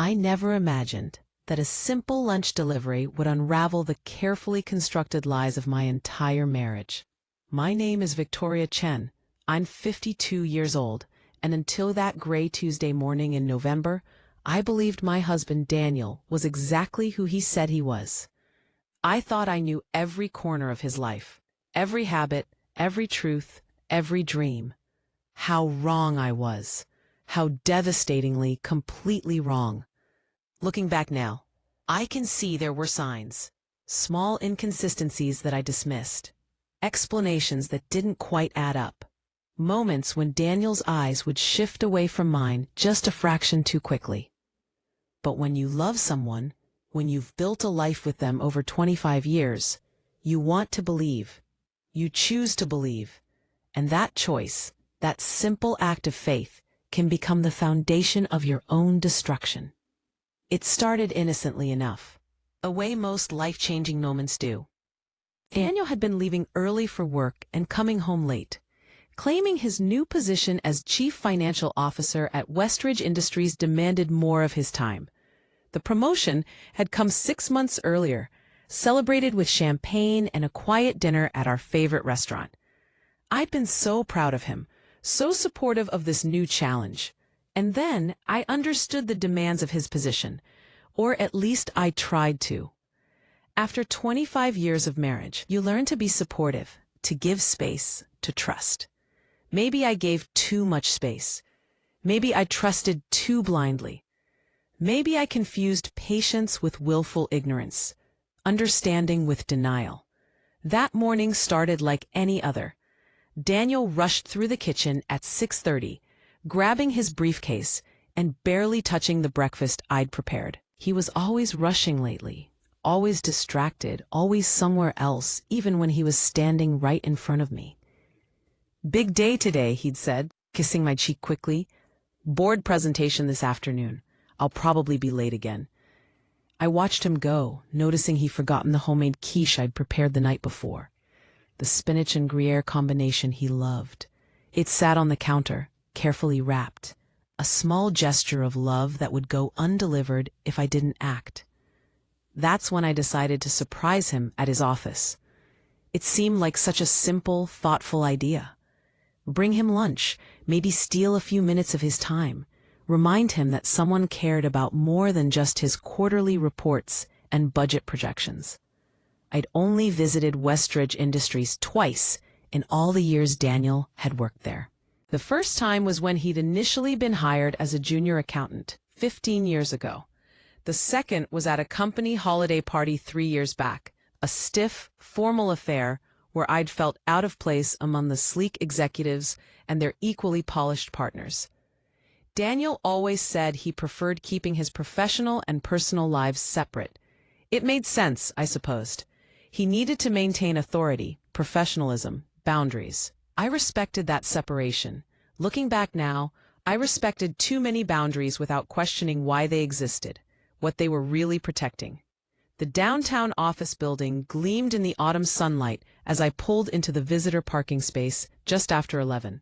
I never imagined that a simple lunch delivery would unravel the carefully constructed lies of my entire marriage. My name is Victoria Chen. I'm 52 years old, and until that gray Tuesday morning in November, I believed my husband Daniel was exactly who he said he was. I thought I knew every corner of his life, every habit, every truth, every dream. How wrong I was. How devastatingly, completely wrong. Looking back now, I can see there were signs, small inconsistencies that I dismissed, explanations that didn't quite add up, moments when Daniel's eyes would shift away from mine just a fraction too quickly. But when you love someone, when you've built a life with them over 25 years, you want to believe. You choose to believe. And that choice, that simple act of faith, can become the foundation of your own destruction. It started innocently enough, a way most life-changing moments do. Daniel had been leaving early for work and coming home late, claiming his new position as Chief Financial Officer at Westridge Industries demanded more of his time. The promotion had come 6 months earlier, celebrated with champagne and a quiet dinner at our favorite restaurant. I'd been so proud of him, so supportive of this new challenge. And then I understood the demands of his position, or at least I tried to. After 25 years of marriage, you learn to be supportive, to give space, to trust. Maybe I gave too much space. Maybe I trusted too blindly. Maybe I confused patience with willful ignorance, understanding with denial. That morning started like any other. Daniel rushed through the kitchen at 6:30, grabbing his briefcase and barely touching the breakfast I'd prepared. He was always rushing lately, always distracted, always somewhere else, even when he was standing right in front of me. "Big day today," he'd said, kissing my cheek quickly. "Board presentation this afternoon. I'll probably be late again." I watched him go, noticing he'd forgotten the homemade quiche I'd prepared the night before. The spinach and Gruyere combination he loved. It sat on the counter, carefully wrapped, a small gesture of love that would go undelivered if I didn't act. That's when I decided to surprise him at his office. It seemed like such a simple, thoughtful idea. Bring him lunch, maybe steal a few minutes of his time, remind him that someone cared about more than just his quarterly reports and budget projections. I'd only visited Westridge Industries twice in all the years Daniel had worked there. The first time was when he'd initially been hired as a junior accountant 15 years ago. The second was at a company holiday party 3 years back, a stiff, formal affair where I'd felt out of place among the sleek executives and their equally polished partners. Daniel always said he preferred keeping his professional and personal lives separate. It made sense, I supposed. He needed to maintain authority, professionalism, boundaries. I respected that separation. Looking back now, I respected too many boundaries without questioning why they existed, what they were really protecting. The downtown office building gleamed in the autumn sunlight as I pulled into the visitor parking space just after 11.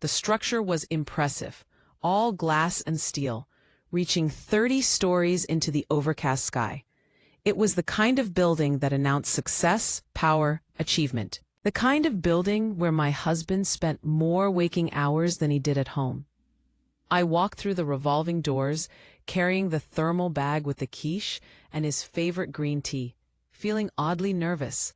The structure was impressive, all glass and steel, reaching 30 stories into the overcast sky. It was the kind of building that announced success, power, achievement. The kind of building where my husband spent more waking hours than he did at home. I walked through the revolving doors, carrying the thermal bag with the quiche and his favorite green tea, feeling oddly nervous.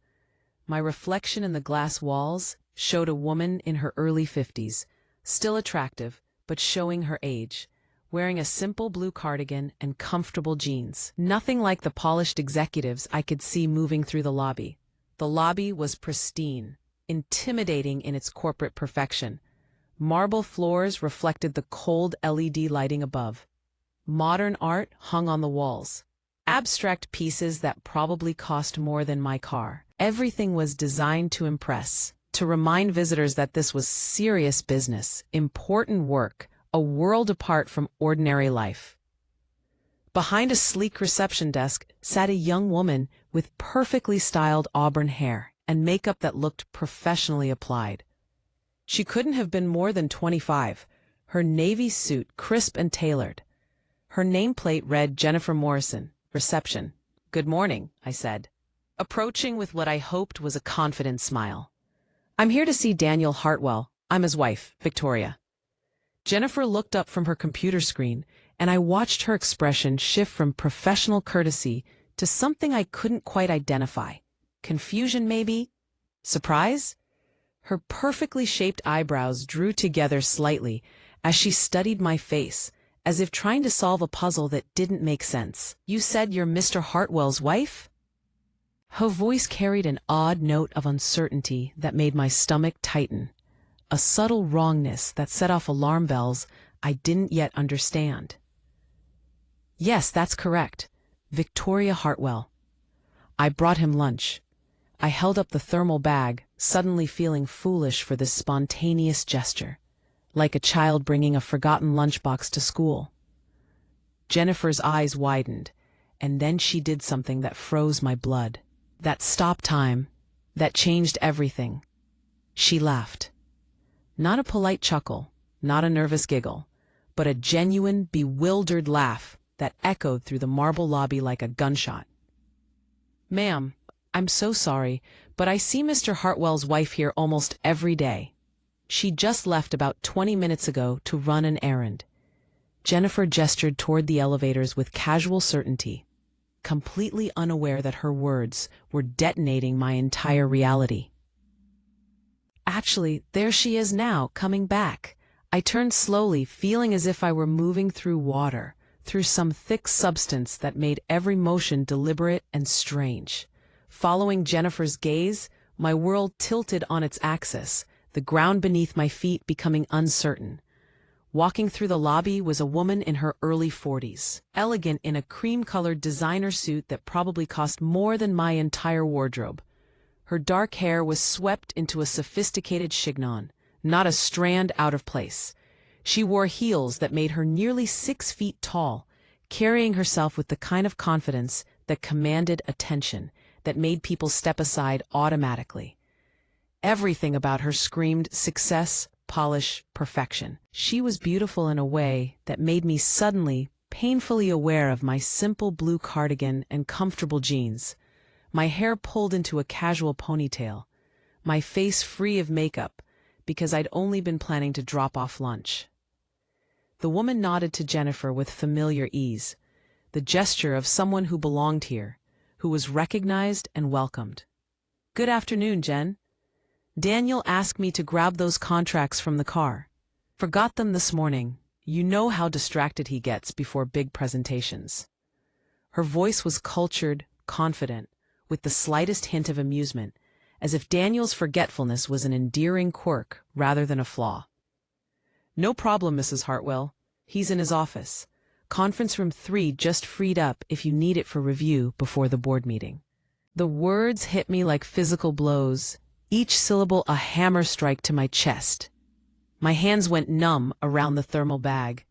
My reflection in the glass walls showed a woman in her early 50s, still attractive, but showing her age, wearing a simple blue cardigan and comfortable jeans. Nothing like the polished executives I could see moving through the lobby. The lobby was pristine, intimidating in its corporate perfection. Marble floors reflected the cold LED lighting above. Modern art hung on the walls. Abstract pieces that probably cost more than my car. Everything was designed to impress, to remind visitors that this was serious business, important work, a world apart from ordinary life. Behind a sleek reception desk sat a young woman with perfectly styled auburn hair and makeup that looked professionally applied. She couldn't have been more than 25, her navy suit crisp and tailored. Her nameplate read Jennifer Morrison, reception. "Good morning," I said, approaching with what I hoped was a confident smile. "I'm here to see Daniel Hartwell. I'm his wife, Victoria." Jennifer looked up from her computer screen, and I watched her expression shift from professional courtesy to something I couldn't quite identify. Confusion, maybe? Surprise? Her perfectly shaped eyebrows drew together slightly as she studied my face, as if trying to solve a puzzle that didn't make sense. "You said you're Mr. Hartwell's wife?" Her voice carried an odd note of uncertainty that made my stomach tighten, a subtle wrongness that set off alarm bells I didn't yet understand. "Yes, that's correct. Victoria Hartwell. I brought him lunch." I held up the thermal bag, suddenly feeling foolish for this spontaneous gesture, like a child bringing a forgotten lunchbox to school. Jennifer's eyes widened, and then she did something that froze my blood. That stopped time, that changed everything. She laughed. Not a polite chuckle, not a nervous giggle, but a genuine, bewildered laugh that echoed through the marble lobby like a gunshot. "Ma'am, I'm so sorry, but I see Mr. Hartwell's wife here almost every day. She just left about 20 minutes ago to run an errand." Jennifer gestured toward the elevators with casual certainty, completely unaware that her words were detonating my entire reality. "Actually, there she is now, coming back." I turned slowly, feeling as if I were moving through water, through some thick substance that made every motion deliberate and strange. Following Jennifer's gaze, my world tilted on its axis, the ground beneath my feet becoming uncertain. Walking through the lobby was a woman in her early 40s, elegant in a cream-colored designer suit that probably cost more than my entire wardrobe. Her dark hair was swept into a sophisticated chignon, not a strand out of place. She wore heels that made her nearly 6 feet tall, carrying herself with the kind of confidence that commanded attention, that made people step aside automatically. Everything about her screamed success, polish, perfection. She was beautiful in a way that made me suddenly, painfully aware of my simple blue cardigan and comfortable jeans, my hair pulled into a casual ponytail, my face free of makeup because I'd only been planning to drop off lunch. The woman nodded to Jennifer with familiar ease, the gesture of someone who belonged here, who was recognized and welcomed. "Good afternoon, Jen. Daniel asked me to grab those contracts from the car. Forgot them this morning. You know how distracted he gets before big presentations." Her voice was cultured, confident, with the slightest hint of amusement, as if Daniel's forgetfulness was an endearing quirk rather than a flaw. "No problem, Mrs. Hartwell. He's in his office. Conference room 3 just freed up if you need it for review before the board meeting." The words hit me like physical blows, each syllable a hammer strike to my chest. My hands went numb around the thermal bag.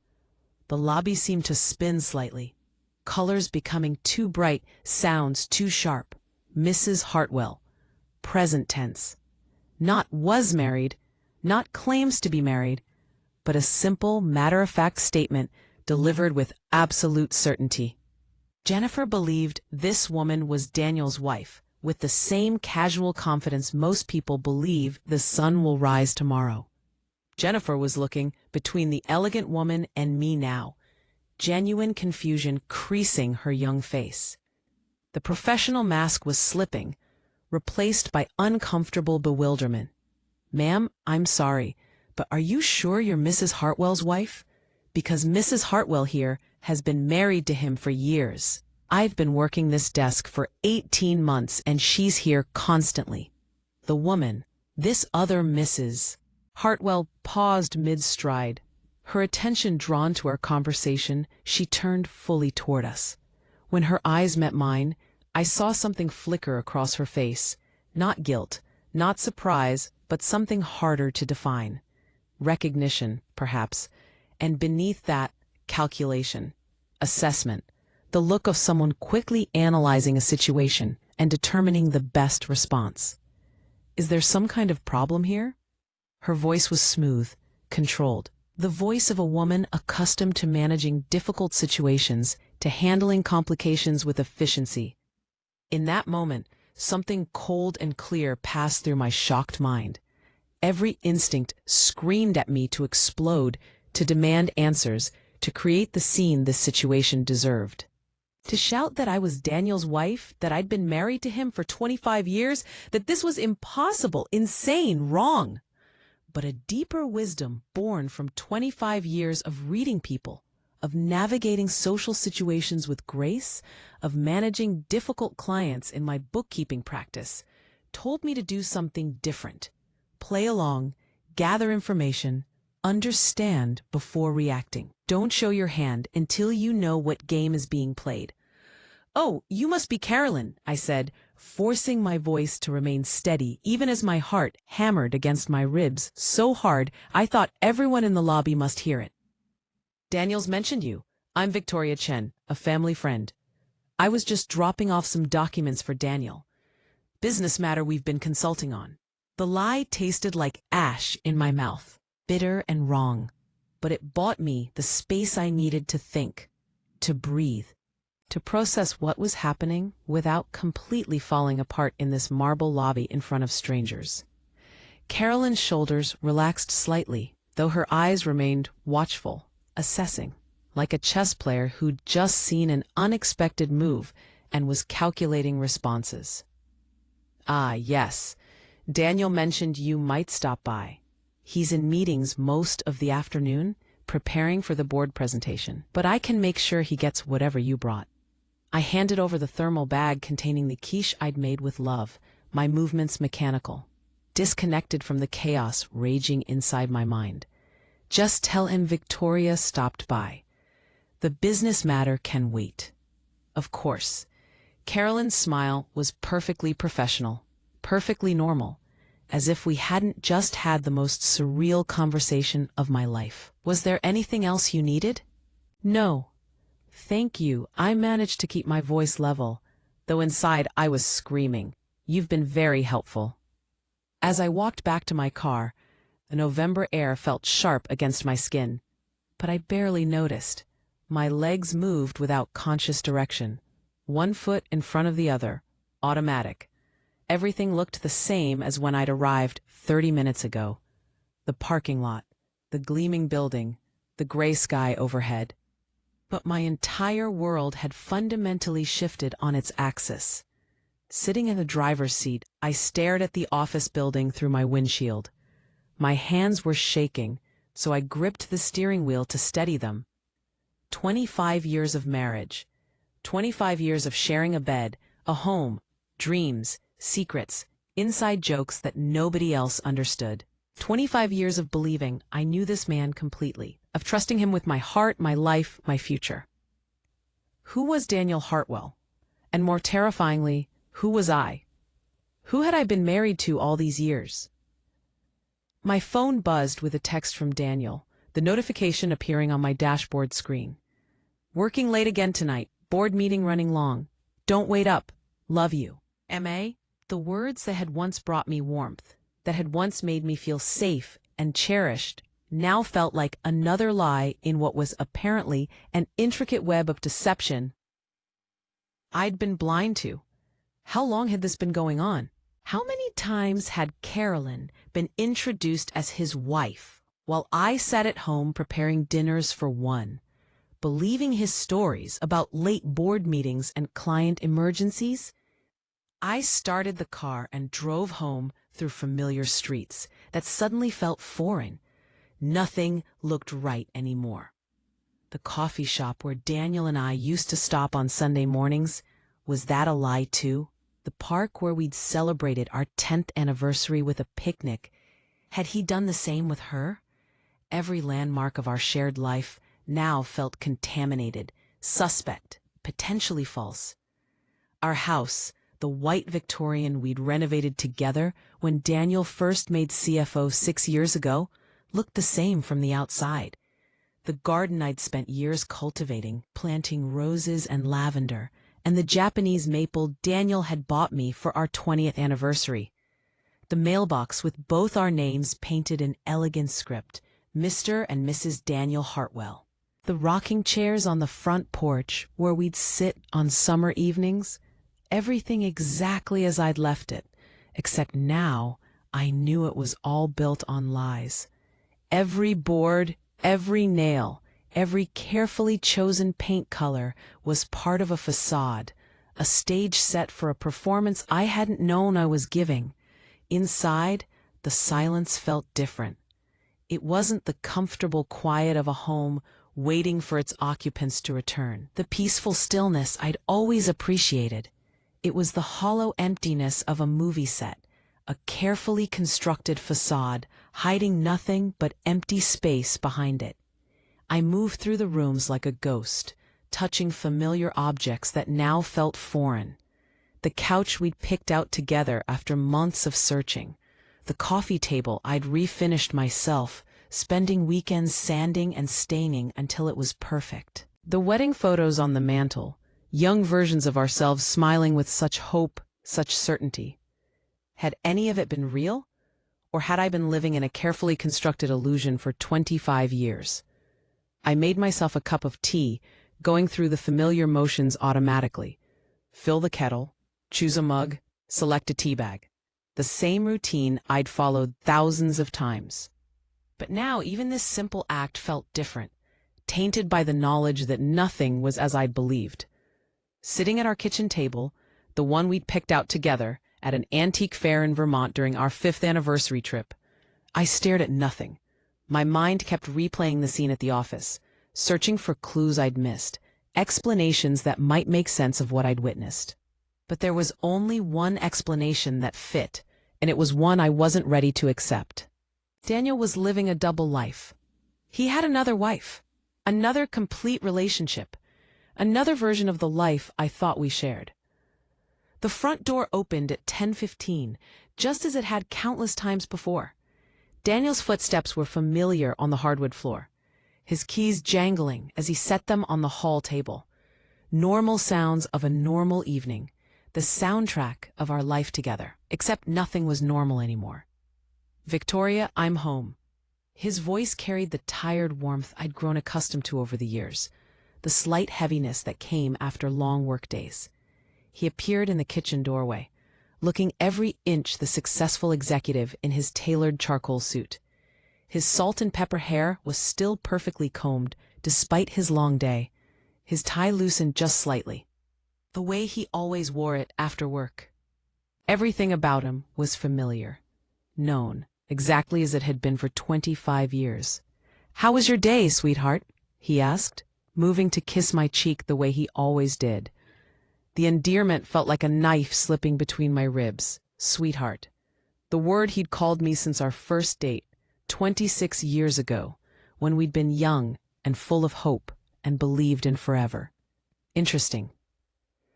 The lobby seemed to spin slightly, colors becoming too bright, sounds too sharp. Mrs. Hartwell. Present tense. Not was married, not claims to be married, but a simple, matter-of-fact statement delivered with absolute certainty. Jennifer believed this woman was Daniel's wife, with the same casual confidence most people believe the sun will rise tomorrow. Jennifer was looking between the elegant woman and me now, genuine confusion creasing her young face. The professional mask was slipping, replaced by uncomfortable bewilderment. "Ma'am, I'm sorry, but are you sure you're Mrs. Hartwell's wife? Because Mrs. Hartwell here has been married to him for years. I've been working this desk for 18 months and she's here constantly." The woman, this other Mrs. Hartwell, paused mid-stride. Her attention drawn to our conversation, she turned fully toward us. When her eyes met mine, I saw something flicker across her face. Not guilt, not surprise, but something harder to define. Recognition, perhaps, and beneath that, calculation, assessment, the look of someone quickly analyzing a situation and determining the best response. "Is there some kind of problem here?" Her voice was smooth, controlled. The voice of a woman accustomed to managing difficult situations, to handling complications with efficiency. In that moment, something cold and clear passed through my shocked mind. Every instinct screamed at me to explode, to demand answers, to create the scene this situation deserved. To shout that I was Daniel's wife, that I'd been married to him for 25 years, that this was impossible, insane, wrong. But a deeper wisdom born from 25 years of reading people, of navigating social situations with grace, of managing difficult clients in my bookkeeping practice, told me to do something different. Play along, gather information, understand before reacting. Don't show your hand until you know what game is being played. "Oh, you must be Carolyn," I said, forcing my voice to remain steady even as my heart hammered against my ribs so hard I thought everyone in the lobby must hear it. "Daniel's mentioned you. I'm Victoria Chen, a family friend. I was just dropping off some documents for Daniel. Business matter we've been consulting on." The lie tasted like ash in my mouth, bitter and wrong, but it bought me the space I needed to think, to breathe, to process what was happening without completely falling apart in this marble lobby in front of strangers. Carolyn's shoulders relaxed slightly, though her eyes remained watchful, assessing, like a chess player who'd just seen an unexpected move and was calculating responses. "Ah, yes. Daniel mentioned you might stop by. He's in meetings most of the afternoon, preparing for the board presentation, but I can make sure he gets whatever you brought." I handed over the thermal bag containing the quiche I'd made with love, my movements mechanical, disconnected from the chaos raging inside my mind. "Just tell him Victoria stopped by. The business matter can wait." Of course. Carolyn's smile was perfectly professional, perfectly normal, as if we hadn't just had the most surreal conversation of my life. "Was there anything else you needed?" "No. Thank you." I managed to keep my voice level, though inside I was screaming. "You've been very helpful." As I walked back to my car, the November air felt sharp against my skin, but I barely noticed. My legs moved without conscious direction, one foot in front of the other, automatic. Everything looked the same as when I'd arrived 30 minutes ago. The parking lot, the gleaming building, the gray sky overhead. But my entire world had fundamentally shifted on its axis. Sitting in the driver's seat, I stared at the office building through my windshield. My hands were shaking, so I gripped the steering wheel to steady them. 25 years of marriage, 25 years of sharing a bed, a home, dreams, secrets, inside jokes that nobody else understood. 25 years of believing I knew this man completely, of trusting him with my heart, my life, my future. Who was Daniel Hartwell? And more terrifyingly, who was I? Who had I been married to all these years? My phone buzzed with a text from Daniel, the notification appearing on my dashboard screen. "Working late again tonight, board meeting running long. Don't wait up. Love you. M.A." The words that had once brought me warmth, that had once made me feel safe and cherished, now felt like another lie in what was apparently an intricate web of deception I'd been blind to. How long had this been going on? How many times had Carolyn been introduced as his wife, while I sat at home preparing dinners for one, believing his stories about late board meetings and client emergencies? I started the car and drove home through familiar streets that suddenly felt foreign. Nothing looked right anymore. The coffee shop where Daniel and I used to stop on Sunday mornings, was that a lie too? The park where we'd celebrated our 10th anniversary with a picnic, had he done the same with her? Every landmark of our shared life now felt contaminated, suspect, potentially false. Our house, the white Victorian we'd renovated together when Daniel first made CFO 6 years ago, looked the same from the outside. The garden I'd spent years cultivating, planting roses and lavender, and the Japanese maple Daniel had bought me for our 20th anniversary. The mailbox with both our names painted in elegant script, Mr. and Mrs. Daniel Hartwell. The rocking chairs on the front porch where we'd sit on summer evenings, everything exactly as I'd left it, except now I knew it was all built on lies. Every board, every nail, every carefully chosen paint color was part of a facade, a stage set for a performance I hadn't known I was giving. Inside, the silence felt different. It wasn't the comfortable quiet of a home waiting for its occupants to return, the peaceful stillness I'd always appreciated. It was the hollow emptiness of a movie set, a carefully constructed facade, hiding nothing but empty space behind it. I moved through the rooms like a ghost, touching familiar objects that now felt foreign. The couch we'd picked out together after months of searching. The coffee table I'd refinished myself, spending weekends sanding and staining until it was perfect. The wedding photos on the mantel, young versions of ourselves smiling with such hope, such certainty. Had any of it been real? Or had I been living in a carefully constructed illusion for 25 years? I made myself a cup of tea, going through the familiar motions automatically. Fill the kettle, choose a mug, select a tea bag. The same routine I'd followed thousands of times. But now even this simple act felt different, tainted by the knowledge that nothing was as I'd believed. Sitting at our kitchen table, the one we'd picked out together at an antique fair in Vermont during our 5th anniversary trip, I stared at nothing. My mind kept replaying the scene at the office, searching for clues I'd missed, explanations that might make sense of what I'd witnessed. But there was only one explanation that fit, and it was one I wasn't ready to accept. Daniel was living a double life. He had another wife, another complete relationship, another version of the life I thought we shared. The front door opened at 10:15, just as it had countless times before. Daniel's footsteps were familiar on the hardwood floor, his keys jangling as he set them on the hall table. Normal sounds of a normal evening, the soundtrack of our life together, except nothing was normal anymore. "Victoria, I'm home." His voice carried the tired warmth I'd grown accustomed to over the years, the slight heaviness that came after long work days. He appeared in the kitchen doorway, looking every inch the successful executive in his tailored charcoal suit. His salt and pepper hair was still perfectly combed, despite his long day, his tie loosened just slightly, the way he always wore it after work. Everything about him was familiar, known, exactly as it had been for 25 years. "How was your day, sweetheart?" he asked, moving to kiss my cheek the way he always did. The endearment felt like a knife slipping between my ribs. Sweetheart. The word he'd called me since our first date, 26 years ago, when we'd been young and full of hope and believed in forever. Interesting,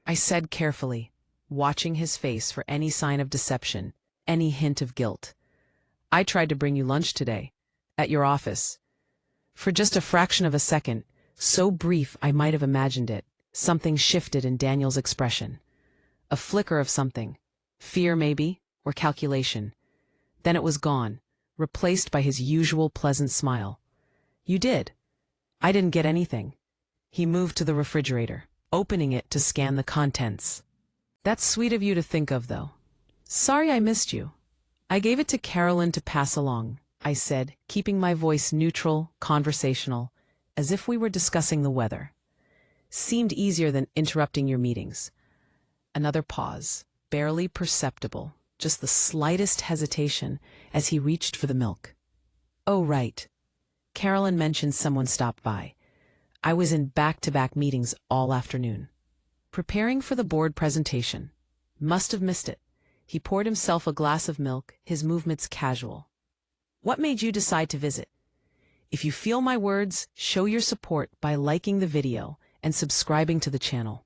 I said carefully, watching his face for any sign of deception, any hint of guilt. "I tried to bring you lunch today, at your office." For just a fraction of a second, so brief I might have imagined it, something shifted in Daniel's expression. A flicker of something, fear maybe, or calculation. Then it was gone, replaced by his usual pleasant smile. "You did. I didn't get anything." He moved to the refrigerator, opening it to scan the contents. "That's sweet of you to think of, though. Sorry I missed you. I gave it to Carolyn to pass along," I said, keeping my voice neutral, conversational, as if we were discussing the weather. "Seemed easier than interrupting your meetings." Another pause, barely perceptible, just the slightest hesitation as he reached for the milk. "Oh, right. Carolyn mentioned someone stopped by. I was in back-to-back meetings all afternoon. Preparing for the board presentation. Must have missed it." He poured himself a glass of milk, his movements casual. "What made you decide to visit? If you feel my words, show your support by liking the video and subscribing to the channel.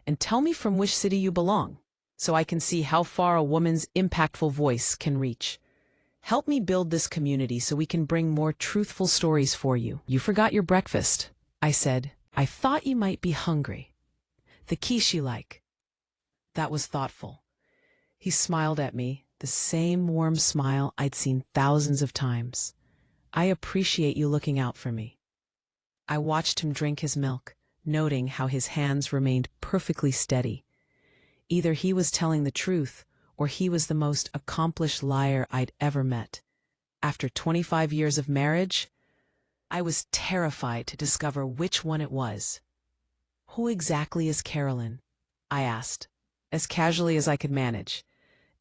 And tell me from which city you belong, so I can see how far a woman's impactful voice can reach. Help me build this community so we can bring more truthful stories for you." "You forgot your breakfast," I said. "I thought you might be hungry." "The quiche you like." That was thoughtful. He smiled at me, the same warm smile I'd seen thousands of times. I appreciate you looking out for me. I watched him drink his milk, noting how his hands remained perfectly steady. Either he was telling the truth, or he was the most accomplished liar I'd ever met. After 25 years of marriage, I was terrified to discover which one it was. "Who exactly is Carolyn?" I asked, as casually as I could manage,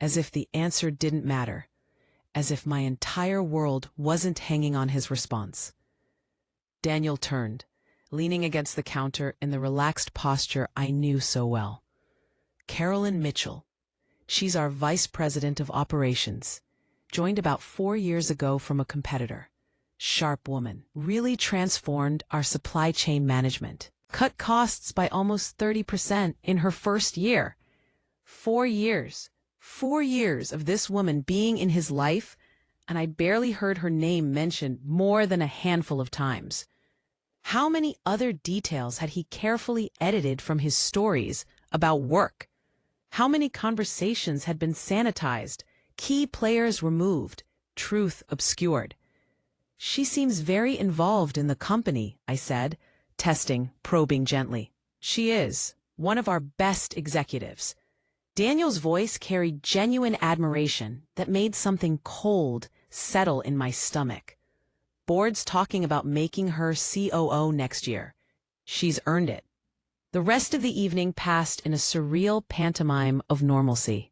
as if the answer didn't matter, as if my entire world wasn't hanging on his response. Daniel turned, leaning against the counter in the relaxed posture I knew so well. "Carolyn Mitchell. She's our vice president of operations. Joined about 4 years ago from a competitor. Sharp woman. Really transformed our supply chain management. Cut costs by almost 30% in her first year. 4 years. 4 years of this woman being in his life, and I barely heard her name mentioned more than a handful of times. How many other details had he carefully edited from his stories about work? How many conversations had been sanitized, key players removed, truth obscured? "She seems very involved in the company," I said, testing, probing gently. "She is one of our best executives." Daniel's voice carried genuine admiration that made something cold settle in my stomach. "Board's talking about making her COO next year. She's earned it." The rest of the evening passed in a surreal pantomime of normalcy.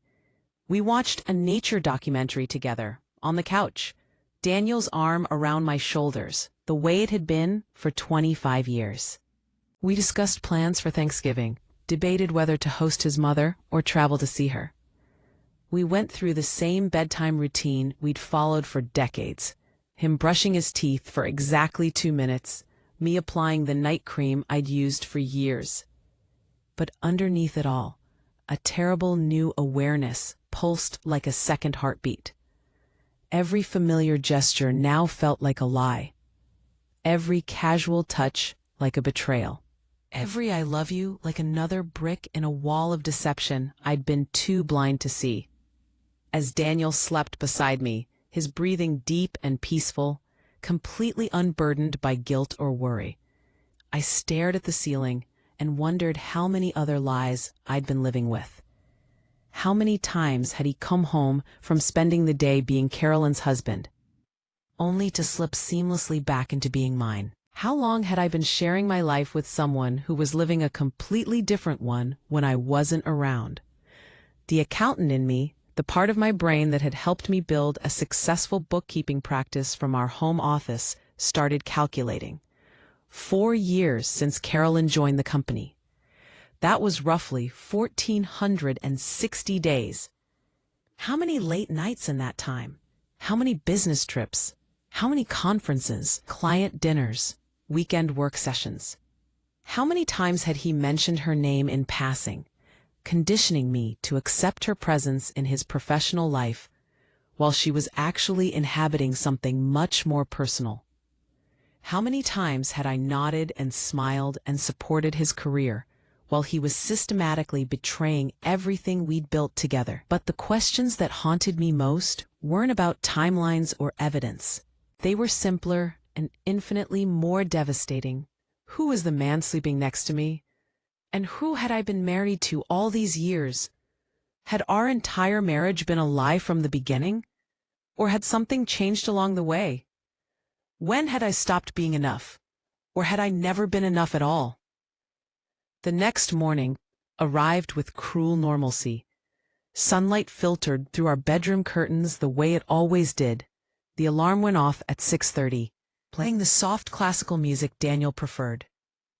We watched a nature documentary together, on the couch, Daniel's arm around my shoulders, the way it had been for 25 years. We discussed plans for Thanksgiving, debated whether to host his mother or travel to see her. We went through the same bedtime routine we'd followed for decades, him brushing his teeth for exactly 2 minutes, me applying the night cream I'd used for years. But underneath it all, a terrible new awareness pulsed like a second heartbeat. Every familiar gesture now felt like a lie. Every casual touch like a betrayal. Every "I love you" like another brick in a wall of deception I'd been too blind to see. As Daniel slept beside me, his breathing deep and peaceful, completely unburdened by guilt or worry, I stared at the ceiling and wondered how many other lies I'd been living with. How many times had he come home from spending the day being Carolyn's husband, only to slip seamlessly back into being mine? How long had I been sharing my life with someone who was living a completely different one when I wasn't around? The accountant in me, the part of my brain that had helped me build a successful bookkeeping practice from our home office, started calculating. 4 years since Carolyn joined the company. That was roughly 1,460 days. How many late nights in that time? How many business trips? How many conferences, client dinners, weekend work sessions? How many times had he mentioned her name in passing, conditioning me to accept her presence in his professional life, while she was actually inhabiting something much more personal? How many times had I nodded and smiled and supported his career, while he was systematically betraying everything we'd built together? But the questions that haunted me most weren't about timelines or evidence. They were simpler and infinitely more devastating. Who was the man sleeping next to me? And who had I been married to all these years? Had our entire marriage been a lie from the beginning? Or had something changed along the way? When had I stopped being enough? Or had I never been enough at all? The next morning arrived with cruel normalcy. Sunlight filtered through our bedroom curtains the way it always did. The alarm went off at 6:30, playing the soft classical music Daniel preferred.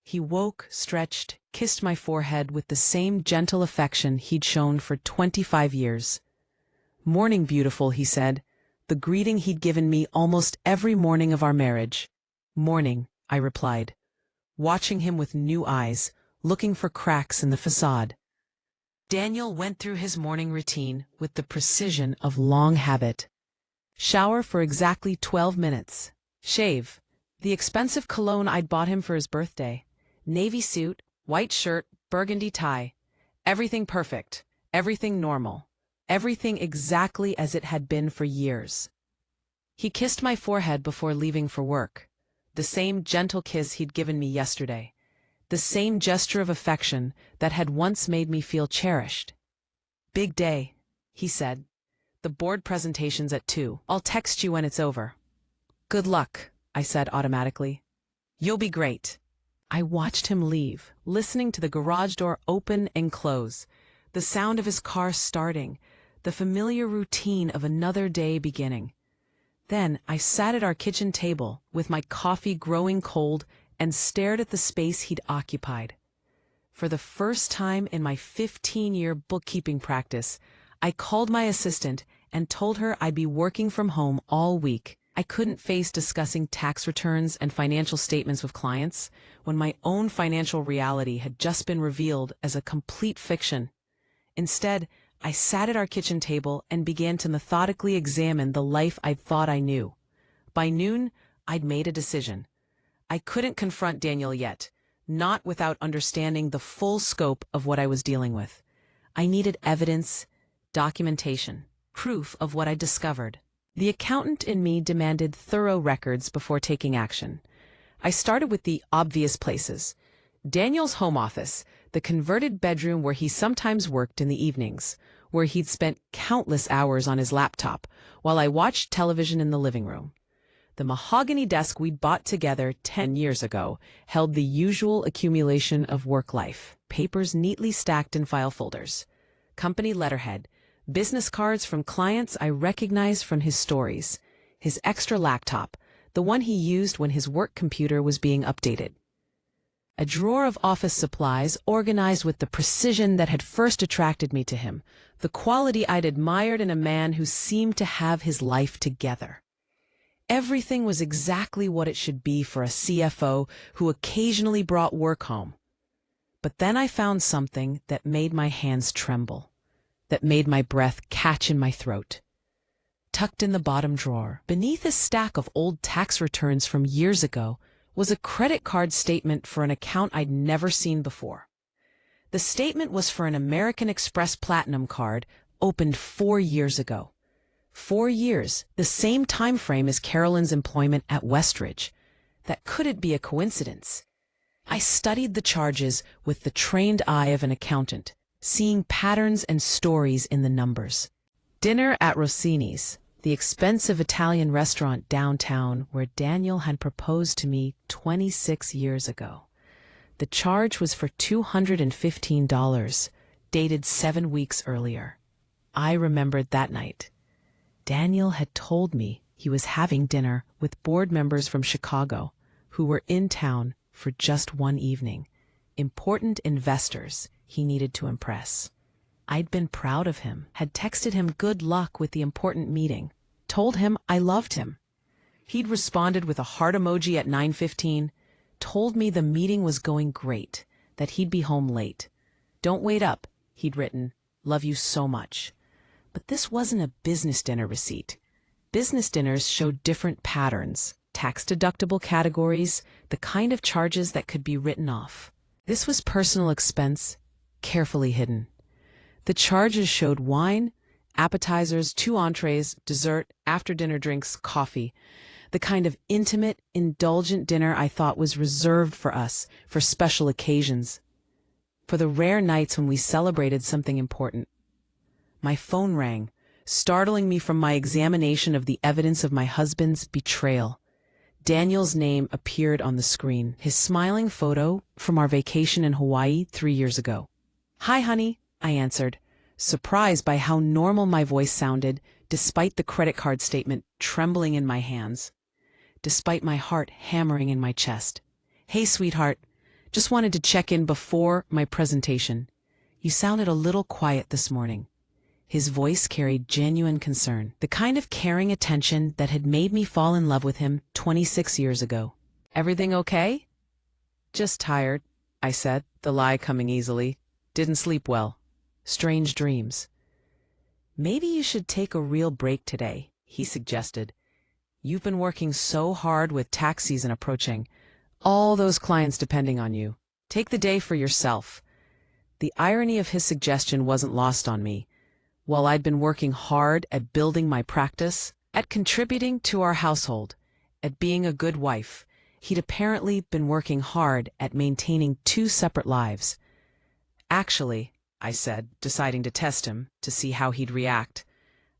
He woke, stretched, kissed my forehead with the same gentle affection he'd shown for 25 years. "Morning, beautiful," he said, the greeting he'd given me almost every morning of our marriage. "Morning," I replied, watching him with new eyes, looking for cracks in the facade. Daniel went through his morning routine with the precision of long habit. Shower for exactly 12 minutes. Shave. The expensive cologne I'd bought him for his birthday. Navy suit, white shirt, burgundy tie. Everything perfect. Everything normal. Everything exactly as it had been for years. He kissed my forehead before leaving for work. The same gentle kiss he'd given me yesterday. The same gesture of affection that had once made me feel cherished. "Big day," he said. "The board presentation's at 2. I'll text you when it's over." "Good luck," I said automatically. "You'll be great." I watched him leave, listening to the garage door open and close, the sound of his car starting, the familiar routine of another day beginning. Then I sat at our kitchen table, with my coffee growing cold, and stared at the space he'd occupied. For the first time in my 15-year bookkeeping practice, I called my assistant and told her I'd be working from home all week. I couldn't face discussing tax returns and financial statements with clients when my own financial reality had just been revealed as a complete fiction. Instead, I sat at our kitchen table and began to methodically examine the life I'd thought I knew. By noon, I'd made a decision. I couldn't confront Daniel yet, not without understanding the full scope of what I was dealing with. I needed evidence, documentation, proof of what I discovered. The accountant in me demanded thorough records before taking action. I started with the obvious places. Daniel's home office, the converted bedroom where he sometimes worked in the evenings, where he'd spent countless hours on his laptop while I watched television in the living room. The mahogany desk we'd bought together 10 years ago held the usual accumulation of work life, papers neatly stacked in file folders, company letterhead, business cards from clients I recognized from his stories, his extra laptop, the one he used when his work computer was being updated. A drawer of office supplies organized with the precision that had first attracted me to him, the quality I'd admired in a man who seemed to have his life together. Everything was exactly what it should be for a CFO who occasionally brought work home. But then I found something that made my hands tremble, that made my breath catch in my throat. Tucked in the bottom drawer, beneath a stack of old tax returns from years ago, was a credit card statement for an account I'd never seen before. The statement was for an American Express Platinum card opened 4 years ago. 4 years, the same time frame as Carolyn's employment at Westridge. That couldn't be a coincidence. I studied the charges with the trained eye of an accountant, seeing patterns and stories in the numbers. Dinner at Rossini's, the expensive Italian restaurant downtown where Daniel had proposed to me 26 years ago. The charge was for $215, dated 7 weeks earlier. I remembered that night. Daniel had told me he was having dinner with board members from Chicago who were in town for just one evening, important investors he needed to impress. I'd been proud of him, had texted him good luck with the important meeting, told him I loved him. He'd responded with a heart emoji at 9:15, told me the meeting was going great, that he'd be home late. "Don't wait up," he'd written, "love you so much." But this wasn't a business dinner receipt. Business dinners showed different patterns, tax-deductible categories, the kind of charges that could be written off. This was personal expense, carefully hidden. The charges showed wine, appetizers, 2 entrees, dessert, after-dinner drinks, coffee, the kind of intimate, indulgent dinner I thought was reserved for us, for special occasions, for the rare nights when we celebrated something important. My phone rang, startling me from my examination of the evidence of my husband's betrayal. Daniel's name appeared on the screen, his smiling photo from our vacation in Hawaii 3 years ago. "Hi, honey," I answered, surprised by how normal my voice sounded, despite the credit card statement trembling in my hands, despite my heart hammering in my chest. "Hey, sweetheart, just wanted to check in before my presentation. You sounded a little quiet this morning." His voice carried genuine concern, the kind of caring attention that had made me fall in love with him 26 years ago. "Everything okay?" "Just tired," I said, the lie coming easily. "Didn't sleep well. Strange dreams." "Maybe you should take a real break today," he suggested. "You've been working so hard with tax season approaching, all those clients depending on you. Take the day for yourself." The irony of his suggestion wasn't lost on me. While I'd been working hard at building my practice, at contributing to our household, at being a good wife. He'd apparently been working hard at maintaining two separate lives. Actually, I said, deciding to test him to see how he'd react,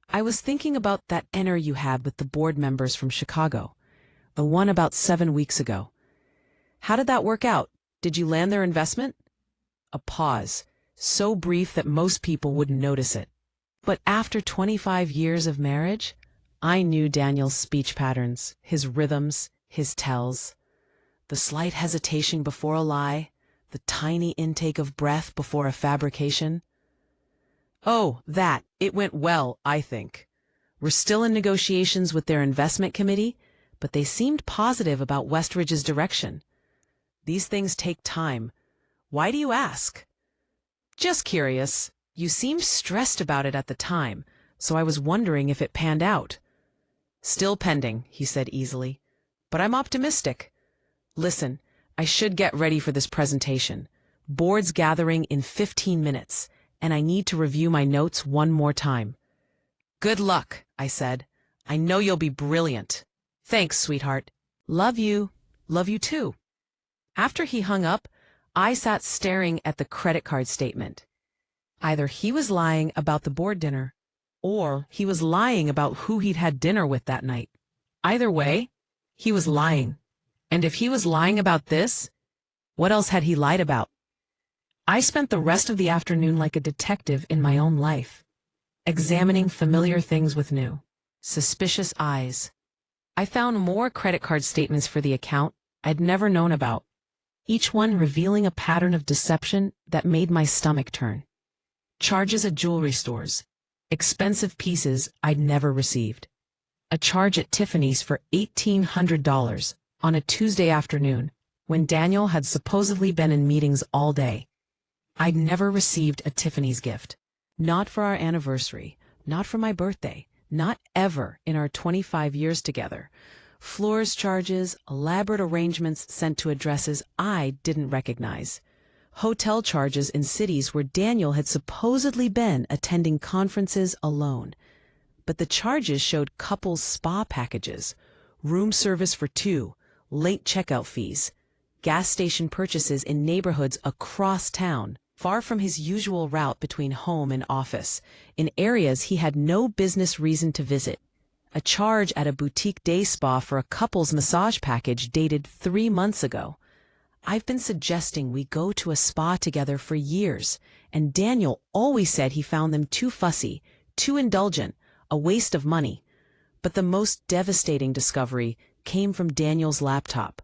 I was thinking about that dinner you had with the board members from Chicago, the one about 7 weeks ago. How did that work out? Did you land their investment? A pause, so brief that most people wouldn't notice it. But after 25 years of marriage, I knew Daniel's speech patterns, his rhythms, his tells. The slight hesitation before a lie, the tiny intake of breath before a fabrication. Oh, it went well, I think. We're still in negotiations with their investment committee, but they seemed positive about Westridge's direction. These things take time. Why do you ask? Just curious. You seemed stressed about it at the time, so I was wondering if it panned out. Still pending, he said easily, but I'm optimistic. Listen, I should get ready for this presentation. Board's gathering in 15 minutes, and I need to review my notes one more time. Good luck, I said. I know you'll be brilliant. Thanks, sweetheart. Love you. Love you too. After he hung up, I sat staring at the credit card statement. Either he was lying about the board dinner, or he was lying about who he'd had dinner with that night. Either way, he was lying. And if he was lying about this, what else had he lied about? I spent the rest of the afternoon like a detective in my own life, examining familiar things with new, suspicious eyes. I found more credit card statements for the account I'd never known about, each one revealing a pattern of deception that made my stomach turn. Charges at jewelry stores, expensive pieces I'd never received. A charge at Tiffany's for $1,800 on a Tuesday afternoon, when Daniel had supposedly been in meetings all day. I'd never received a Tiffany's gift. Not for our anniversary, not for my birthday, not ever in our 25 years together. Floors charges, elaborate arrangements sent to addresses I didn't recognize. Hotel charges in cities where Daniel had supposedly been attending conferences alone. But the charges showed couples spa packages, room service for two, late checkout fees, gas station purchases in neighborhoods across town, far from his usual route between home and office, in areas he had no business reason to visit. A charge at a boutique day spa for a couple's massage package dated 3 months ago. I've been suggesting we go to a spa together for years, and Daniel always said he found them too fussy, too indulgent, a waste of money. But the most devastating discovery came from Daniel's laptop,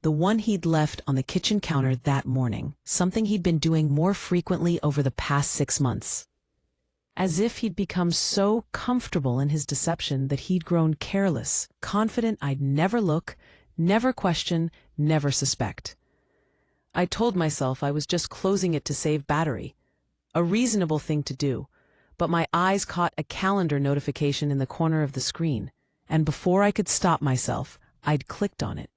the one he'd left on the kitchen counter that morning, something he'd been doing more frequently over the past 6 months. As if he'd become so comfortable in his deception that he'd grown careless, confident I'd never look, never question, never suspect. I told myself I was just closing it to save battery, a reasonable thing to do, but my eyes caught a calendar notification in the corner of the screen, and before I could stop myself, I'd clicked on it.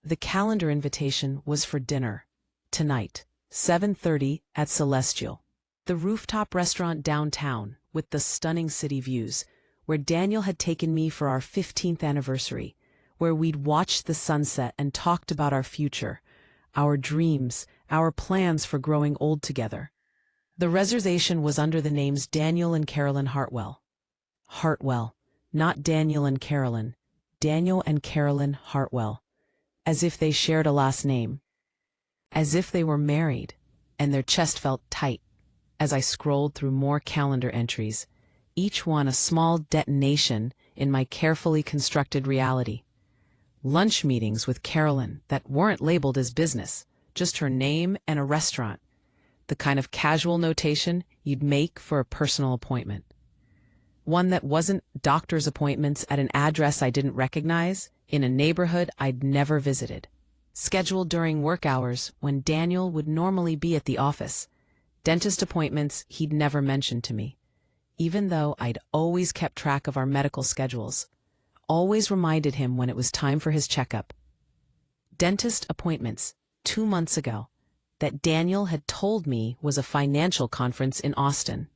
The calendar invitation was for dinner, tonight, 7:30 at Celestial, the rooftop restaurant downtown with the stunning city views, where Daniel had taken me for our 15th anniversary, where we'd watched the sunset and talked about our future, our dreams, our plans for growing old together. The reservation was under the names Daniel and Carolyn Hartwell. Hartwell, not Daniel and Carolyn. Daniel and Carolyn Hartwell. As if they shared a last name. As if they were married, and their chest felt tight as I scrolled through more calendar entries, each one a small detonation in my carefully constructed reality. Lunch meetings with Carolyn that weren't labeled as business, just her name and a restaurant, the kind of casual notation you'd make for a personal appointment. One that wasn't doctor's appointments at an address I didn't recognize, in a neighborhood I'd never visited. Scheduled during work hours when Daniel would normally be at the office. Dentist appointments he'd never mentioned to me, even though I'd always kept track of our medical schedules, always reminded him when it was time for his checkup. Dentist appointments 2 months ago that Daniel had told me was a financial conference in Austin.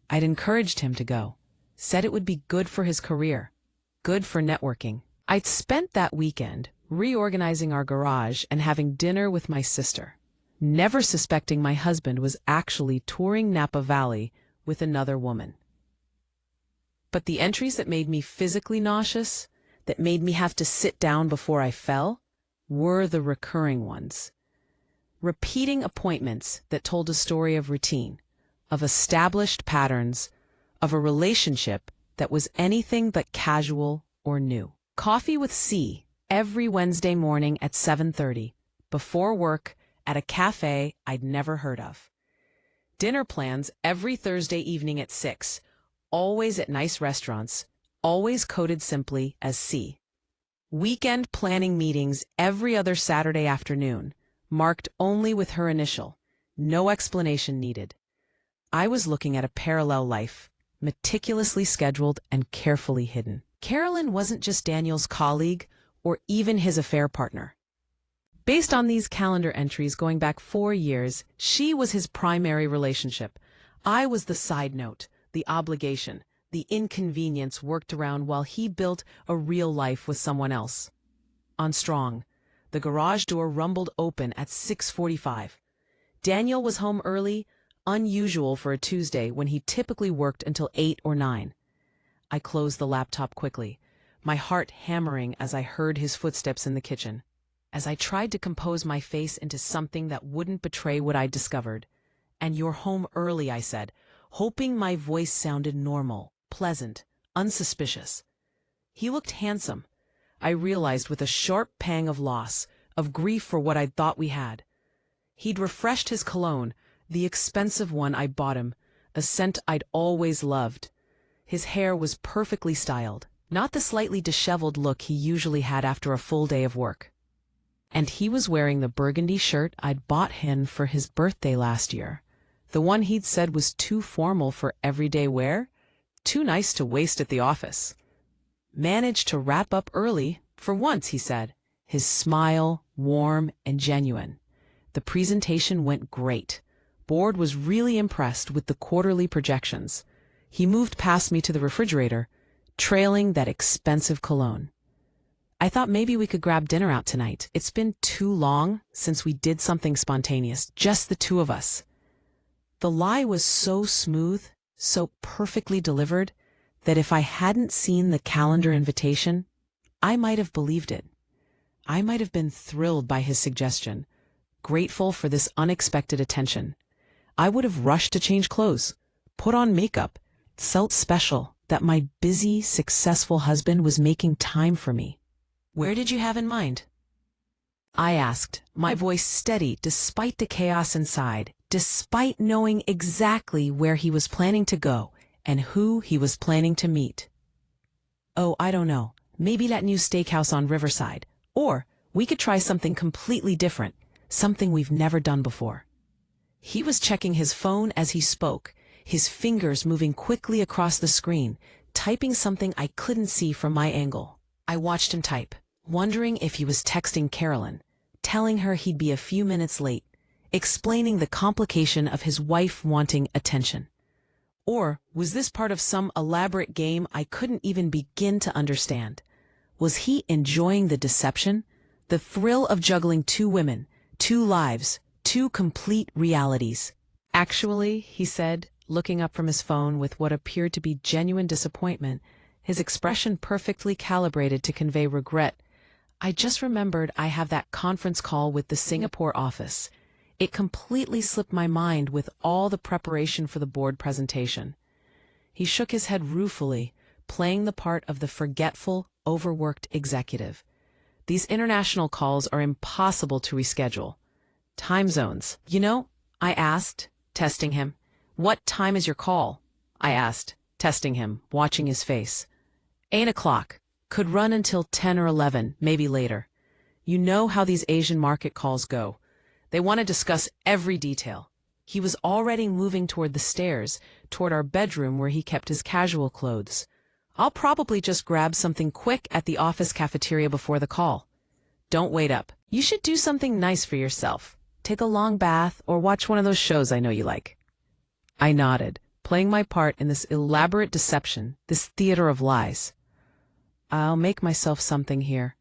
I'd encouraged him to go, said it would be good for his career. good for networking. I'd spent that weekend reorganizing our garage and having dinner with my sister, never suspecting my husband was actually touring Napa Valley with another woman. But the entries that made me physically nauseous, that made me have to sit down before I fell, were the recurring ones. Repeating appointments that told a story of routine, of established patterns, of a relationship that was anything but casual or new. Coffee with C every Wednesday morning at 7:30, before work at a cafe I'd never heard of. Dinner plans every Thursday evening at 6, always at nice restaurants, always coded simply as C. Weekend planning meetings every other Saturday afternoon, marked only with her initial, no explanation needed. I was looking at a parallel life, meticulously scheduled and carefully hidden. Carolyn wasn't just Daniel's colleague or even his affair partner. Based on these calendar entries going back 4 years, she was his primary relationship. I was the side note, the obligation, the inconvenience worked around while he built a real life with someone else. On Strong, the garage door rumbled open at 6:45. Daniel was home early, unusual for a Tuesday when he typically worked until 8 or 9. I closed the laptop quickly, my heart hammering as I heard his footsteps in the kitchen. As I tried to compose my face into something that wouldn't betray what I'd discovered. "And you're home early," I said, hoping my voice sounded normal, pleasant, unsuspicious. He looked handsome. I realized with a sharp pang of loss, of grief for what I'd thought we had. He'd refreshed his cologne, the expensive one I bought him, a scent I'd always loved. His hair was perfectly styled, not the slightly disheveled look he usually had after a full day of work. And he was wearing the burgundy shirt I'd bought him for his birthday last year, the one he'd said was too formal for everyday wear, too nice to waste at the office. Managed to wrap up early, for once, he said, his smile warm and genuine. The presentation went great. Board was really impressed with the quarterly projections. He moved past me to the refrigerator, trailing that expensive cologne. "I thought maybe we could grab dinner out tonight. It's been too long since we did something spontaneous, just the two of us." The lie was so smooth, so perfectly delivered, that if I hadn't seen the calendar invitation, I might have believed it. I might have been thrilled by his suggestion, grateful for this unexpected attention. I would have rushed to change clothes, put on makeup, felt special that my busy, successful husband was making time for me. "Where did you have in mind?" I asked, my voice steady despite the chaos inside, despite knowing exactly where he was planning to go and who he was planning to meet. "Oh, I don't know. Maybe that new steakhouse on Riverside. Or we could try something completely different, something we've never done before." He was checking his phone as he spoke, his fingers moving quickly across the screen, typing something I couldn't see from my angle. I watched him type, wondering if he was texting Carolyn, telling her he'd be a few minutes late, explaining the complication of his wife wanting attention. Or was this part of some elaborate game I couldn't even begin to understand? Was he enjoying the deception, the thrill of juggling two women, two lives, two complete realities? "Actually," he said, looking up from his phone with what appeared to be genuine disappointment, his expression perfectly calibrated to convey regret, "I just remembered I have that conference call with the Singapore office. It completely slipped my mind with all the preparation for the board presentation." He shook his head ruefully, playing the part of the forgetful, overworked executive. "These international calls are impossible to reschedule. Time zones. You know," I asked, testing him. "What time is your call?" I asked, testing him, watching his face. 8 o'clock. Could run until 10 or 11, maybe later. You know how these Asian market calls go. They want to discuss every detail." He was already moving toward the stairs, toward our bedroom where he kept his casual clothes. "I'll probably just grab something quick at the office cafeteria before the call. Don't wait up. You should do something nice for yourself. Take a long bath or watch one of those shows I know you like." I nodded, playing my part in this elaborate deception, this theater of lies. I'll make myself something here.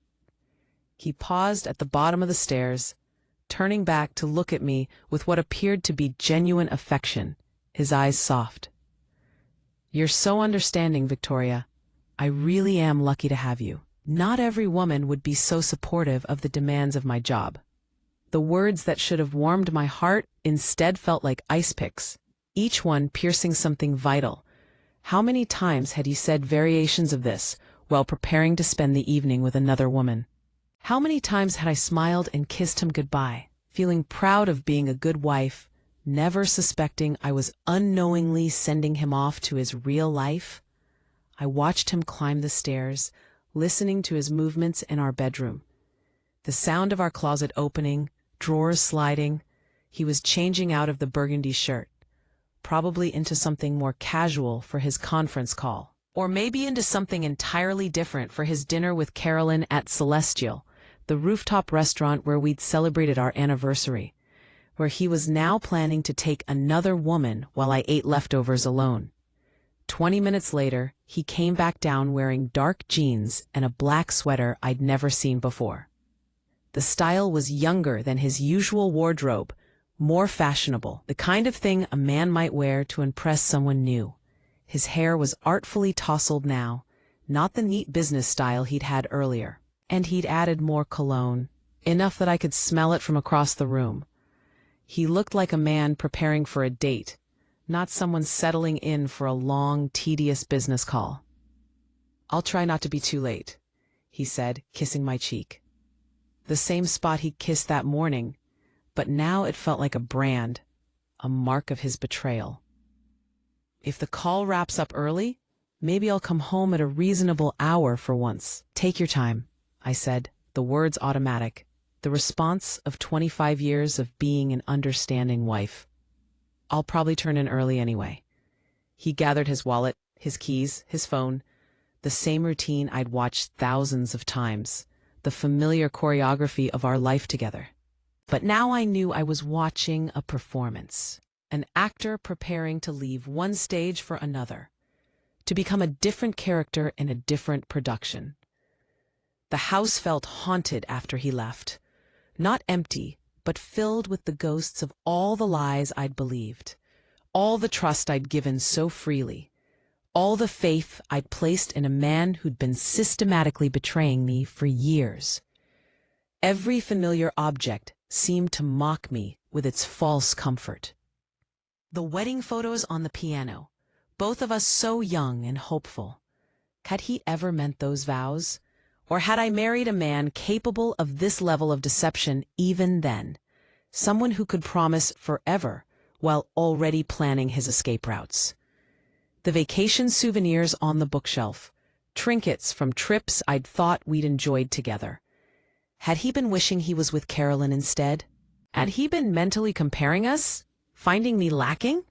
He paused at the bottom of the stairs, turning back to look at me with what appeared to be genuine affection, his eyes soft. You're so understanding, Victoria. I really am lucky to have you. Not every woman would be so supportive of the demands of my job. The words that should have warmed my heart instead felt like ice picks, each one piercing something vital. How many times had he said variations of this while preparing to spend the evening with another woman? How many times had I smiled and kissed him goodbye, feeling proud of being a good wife, never suspecting I was unknowingly sending him off to his real life? I watched him climb the stairs, listening to his movements in our bedroom. The sound of our closet opening, drawers sliding. He was changing out of the burgundy shirt, probably into something more casual for his conference call, or maybe into something entirely different for his dinner with Carolyn at Celestial, the rooftop restaurant where we'd celebrated our anniversary, where he was now planning to take another woman while I ate leftovers alone. 20 minutes later, he came back down wearing dark jeans and a black sweater I'd never seen before. The style was younger than his usual wardrobe, more fashionable, the kind of thing a man might wear to impress someone new. His hair was artfully tousled now, not the neat business style he'd had earlier. And he'd added more cologne, enough that I could smell it from across the room. He looked like a man preparing for a date, not someone settling in for a long, tedious business call. I'll try not to be too late, he said, kissing my cheek. The same spot he'd kissed that morning, but now it felt like a brand, a mark of his betrayal. If the call wraps up early, maybe I'll come home at a reasonable hour for once. Take your time, I said, the words automatic, the response of 25 years of being an understanding wife. I'll probably turn in early anyway. He gathered his wallet, his keys, his phone, the same routine I'd watched thousands of times, the familiar choreography of our life together. But now I knew I was watching a performance, an actor preparing to leave one stage for another, to become a different character in a different production. The house felt haunted after he left, not empty, but filled with the ghosts of all the lies I'd believed, all the trust I'd given so freely, all the faith I'd placed in a man who'd been systematically betraying me for years. Every familiar object seemed to mock me with its false comfort. The wedding photos on the piano, both of us so young and hopeful. Had he ever meant those vows? Or had I married a man capable of this level of deception even then? Someone who could promise forever while already planning his escape routes. The vacation souvenirs on the bookshelf, trinkets from trips I'd thought we'd enjoyed together. Had he been wishing he was with Carolyn instead? Had he been mentally comparing us, finding me lacking?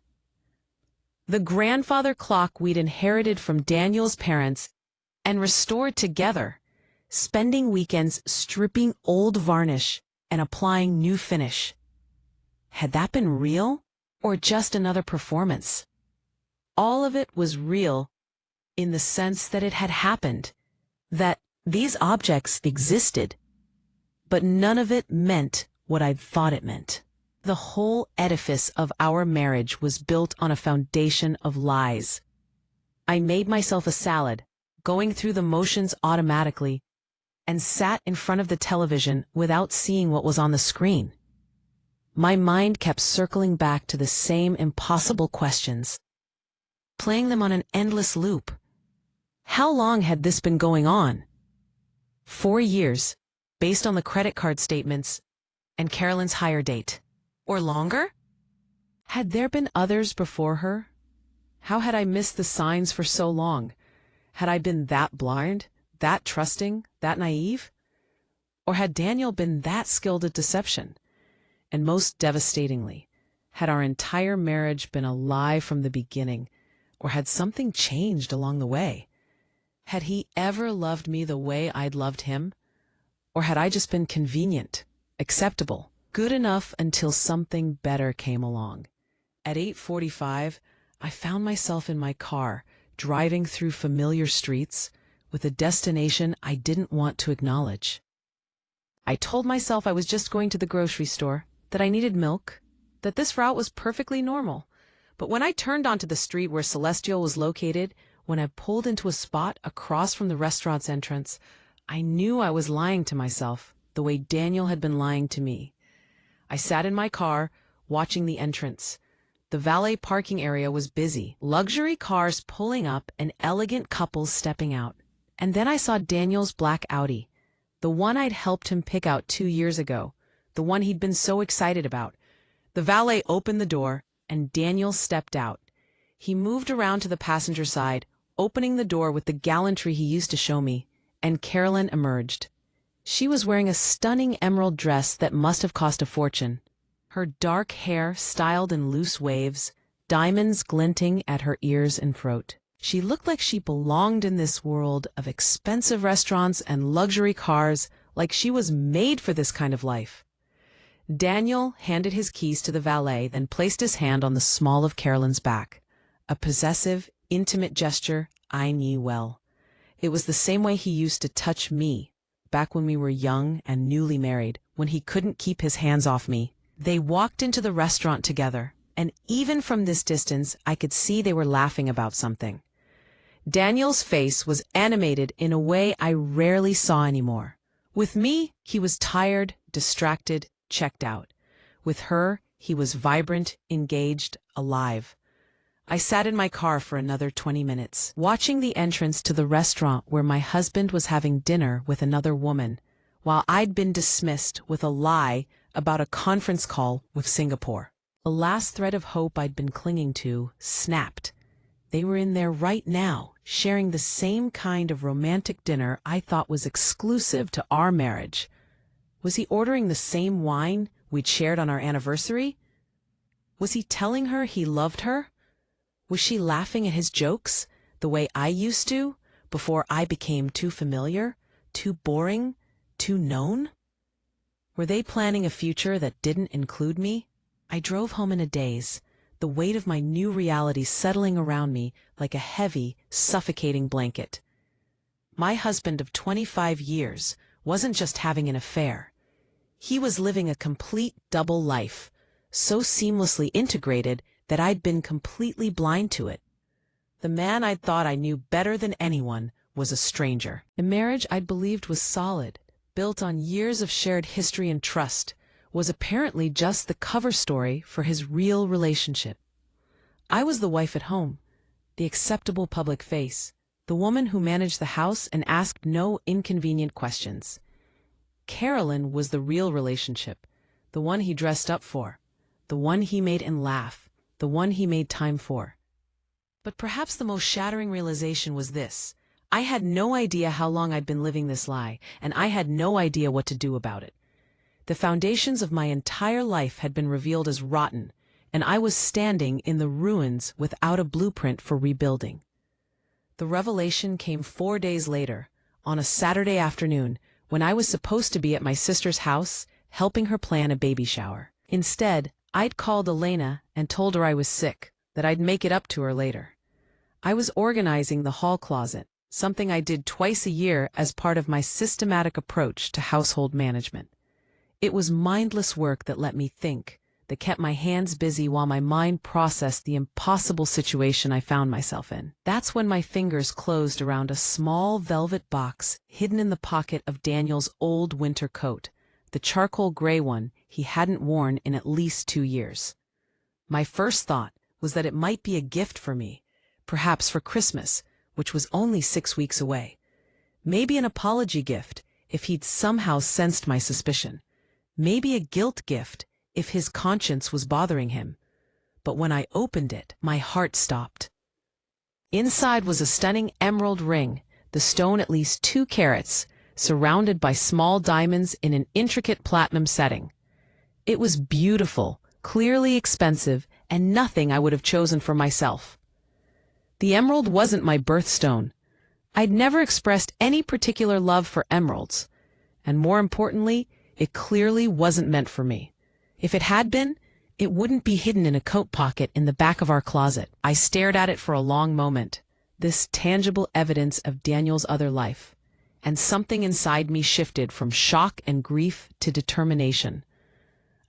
The grandfather clock we'd inherited from Daniel's parents and restored together, spending weekends stripping old varnish and applying new finish. Had that been real or just another performance? All of it was real in the sense that it had happened, that these objects existed, but none of it meant what I'd thought it meant. The whole edifice of our marriage was built on a foundation of lies. I made myself a salad, going through the motions automatically, and sat in front of the television without seeing what was on the screen. My mind kept circling back to the same impossible questions, playing them on an endless loop. How long had this been going on? 4 years, based on the credit card statements and Carolyn's hire date. Or longer? Had there been others before her? How had I missed the signs for so long? Had I been that blind, that trusting, that naive? Or had Daniel been that skilled at deception? And most devastatingly, had our entire marriage been a lie from the beginning, or had something changed along the way? Had he ever loved me the way I'd loved him? Or had I just been convenient, acceptable, good enough until something better came along? At 8:45, I found myself in my car, driving through familiar streets, with a destination I didn't want to acknowledge. I told myself I was just going to the grocery store, that I needed milk, that this route was perfectly normal. But when I turned onto the street where Celestial was located, when I pulled into a spot across from the restaurant's entrance, I knew I was lying to myself, the way Daniel had been lying to me. I sat in my car, watching the entrance. The valet parking area was busy, luxury cars pulling up and elegant couples stepping out. And then I saw Daniel's black Audi, the one I'd helped him pick out 2 years ago, the one he'd been so excited about. The valet opened the door, and Daniel stepped out. He moved around to the passenger side, opening the door with the gallantry he used to show me, and Carolyn emerged. She was wearing a stunning emerald dress that must have cost a fortune. Her dark hair styled in loose waves, diamonds glinting at her ears and throat. She looked like she belonged in this world of expensive restaurants and luxury cars, like she was made for this kind of life. Daniel handed his keys to the valet, then placed his hand on the small of Carolyn's back. A possessive, intimate gesture I knew well. It was the same way he used to touch me, back when we were young and newly married, when he couldn't keep his hands off me. They walked into the restaurant together, and even from this distance, I could see they were laughing about something. Daniel's face was animated in a way I rarely saw anymore. With me, he was tired, distracted, checked out. With her, he was vibrant, engaged, alive. I sat in my car for another 20 minutes, watching the entrance to the restaurant where my husband was having dinner with another woman, while I'd been dismissed with a lie about a conference call with Singapore. The last thread of hope I'd been clinging to snapped. They were in there right now, sharing the same kind of romantic dinner I thought was exclusive to our marriage. Was he ordering the same wine we'd shared on our anniversary? Was he telling her he loved her? Was she laughing at his jokes, the way I used to, before I became too familiar, too boring, too known? Were they planning a future that didn't include me? I drove home in a daze, the weight of my new reality settling around me like a heavy, suffocating blanket. My husband of 25 years wasn't just having an affair. He was living a complete double life, so seamlessly integrated that I'd been completely blind to it. The man I'd thought I knew better than anyone was a stranger. The marriage I'd believed was solid, built on years of shared history and trust, was apparently just the cover story for his real relationship. I was the wife at home, the acceptable public face, the woman who managed the house and asked no inconvenient questions. Carolyn was the real relationship, the one he dressed up for, the one he made him laugh, the one he made time for. But perhaps the most shattering realization was this: I had no idea how long I'd been living this lie, and I had no idea what to do about it. The foundations of my entire life had been revealed as rotten, and I was standing in the ruins without a blueprint for rebuilding. The revelation came 4 days later, on a Saturday afternoon, when I was supposed to be at my sister's house, helping her plan a baby shower. Instead, I'd called Elena and told her I was sick, that I'd make it up to her later. I was organizing the hall closet, something I did twice a year as part of my systematic approach to household management. It was mindless work that let me think, that kept my hands busy while my mind processed the impossible situation I found myself in. That's when my fingers closed around a small velvet box hidden in the pocket of Daniel's old winter coat, the charcoal gray one he hadn't worn in at least 2 years. My first thought was that it might be a gift for me, perhaps for Christmas, which was only 6 weeks away. Maybe an apology gift, if he'd somehow sensed my suspicion. Maybe a guilt gift, if his conscience was bothering him. But when I opened it, my heart stopped. Inside was a stunning emerald ring, the stone at least 2 carats, surrounded by small diamonds in an intricate platinum setting. It was beautiful, clearly expensive, and nothing I would have chosen for myself. The emerald wasn't my birthstone. I'd never expressed any particular love for emeralds, and more importantly, it clearly wasn't meant for me. If it had been, it wouldn't be hidden in a coat pocket in the back of our closet. I stared at it for a long moment. this tangible evidence of Daniel's other life, and something inside me shifted from shock and grief to determination.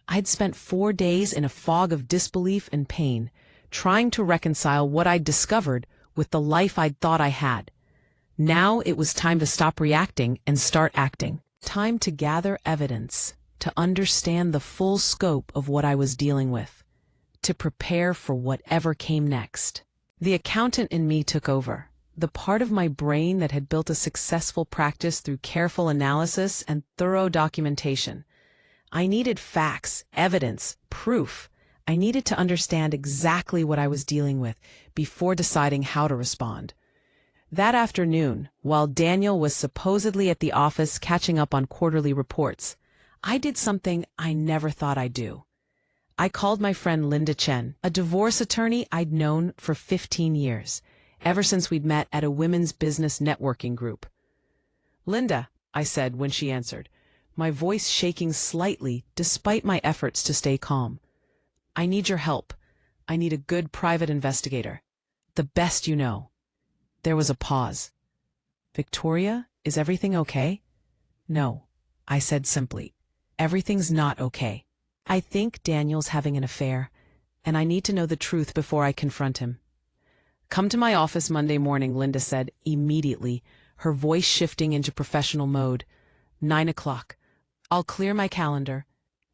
I'd spent 4 days in a fog of disbelief and pain, trying to reconcile what I'd discovered with the life I'd thought I had. Now it was time to stop reacting and start acting. Time to gather evidence, to understand the full scope of what I was dealing with, to prepare for whatever came next. The accountant in me took over, the part of my brain that had built a successful practice through careful analysis and thorough documentation. I needed facts, evidence, proof. I needed to understand exactly what I was dealing with before deciding how to respond. That afternoon, while Daniel was supposedly at the office catching up on quarterly reports, I did something I never thought I'd do. I called my friend Linda Chen, a divorce attorney I'd known for 15 years, ever since we'd met at a women's business networking group. "Linda," I said when she answered, my voice shaking slightly despite my efforts to stay calm. "I need your help. I need a good private investigator. The best you know." There was a pause. "Victoria, is everything okay?" "No," I said simply. "Everything's not okay. I think Daniel's having an affair, and I need to know the truth before I confront him." "Come to my office Monday morning," Linda said immediately, her voice shifting into professional mode. 9 o'clock. I'll clear my calendar.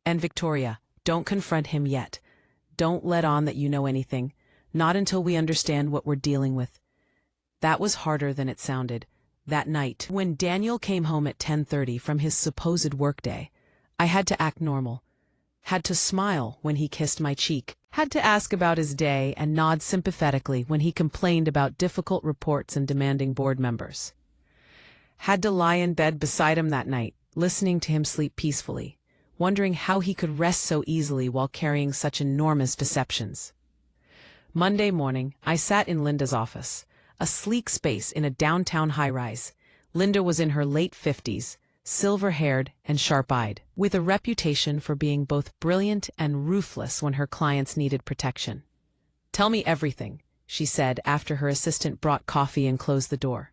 And Victoria, don't confront him yet. Don't let on that you know anything, not until we understand what we're dealing with." That was harder than it sounded. That night, when Daniel came home at 10:30 from his supposed workday, I had to act normal. Had to smile when he kissed my cheek. Had to ask about his day and nod sympathetically when he complained about difficult reports and demanding board members. Had to lie in bed beside him that night, listening to him sleep peacefully, wondering how he could rest so easily while carrying such enormous deceptions. Monday morning, I sat in Linda's office, a sleek space in a downtown high-rise. Linda was in her late 50s, silver-haired and sharp-eyed, with a reputation for being both brilliant and ruthless when her clients needed protection. "Tell me everything," she said after her assistant brought coffee and closed the door.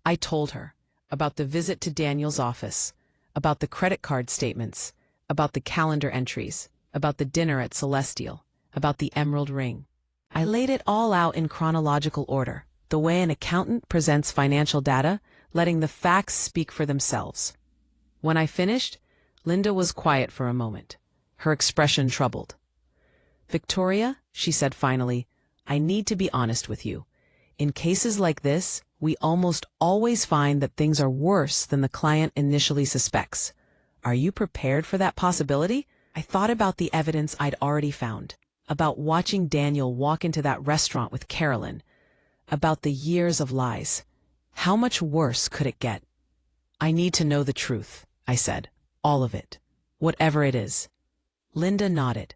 I told her about the visit to Daniel's office, about the credit card statements, about the calendar entries, about the dinner at Celestial, about the emerald ring. I laid it all out in chronological order, the way an accountant presents financial data, letting the facts speak for themselves. When I finished, Linda was quiet for a moment, her expression troubled. "Victoria," she said finally, "I need to be honest with you. In cases like this, we almost always find that things are worse than the client initially suspects. Are you prepared for that possibility?" I thought about the evidence I'd already found, about watching Daniel walk into that restaurant with Carolyn, about the years of lies. How much worse could it get? "I need to know the truth," I said. "All of it. Whatever it is." Linda nodded.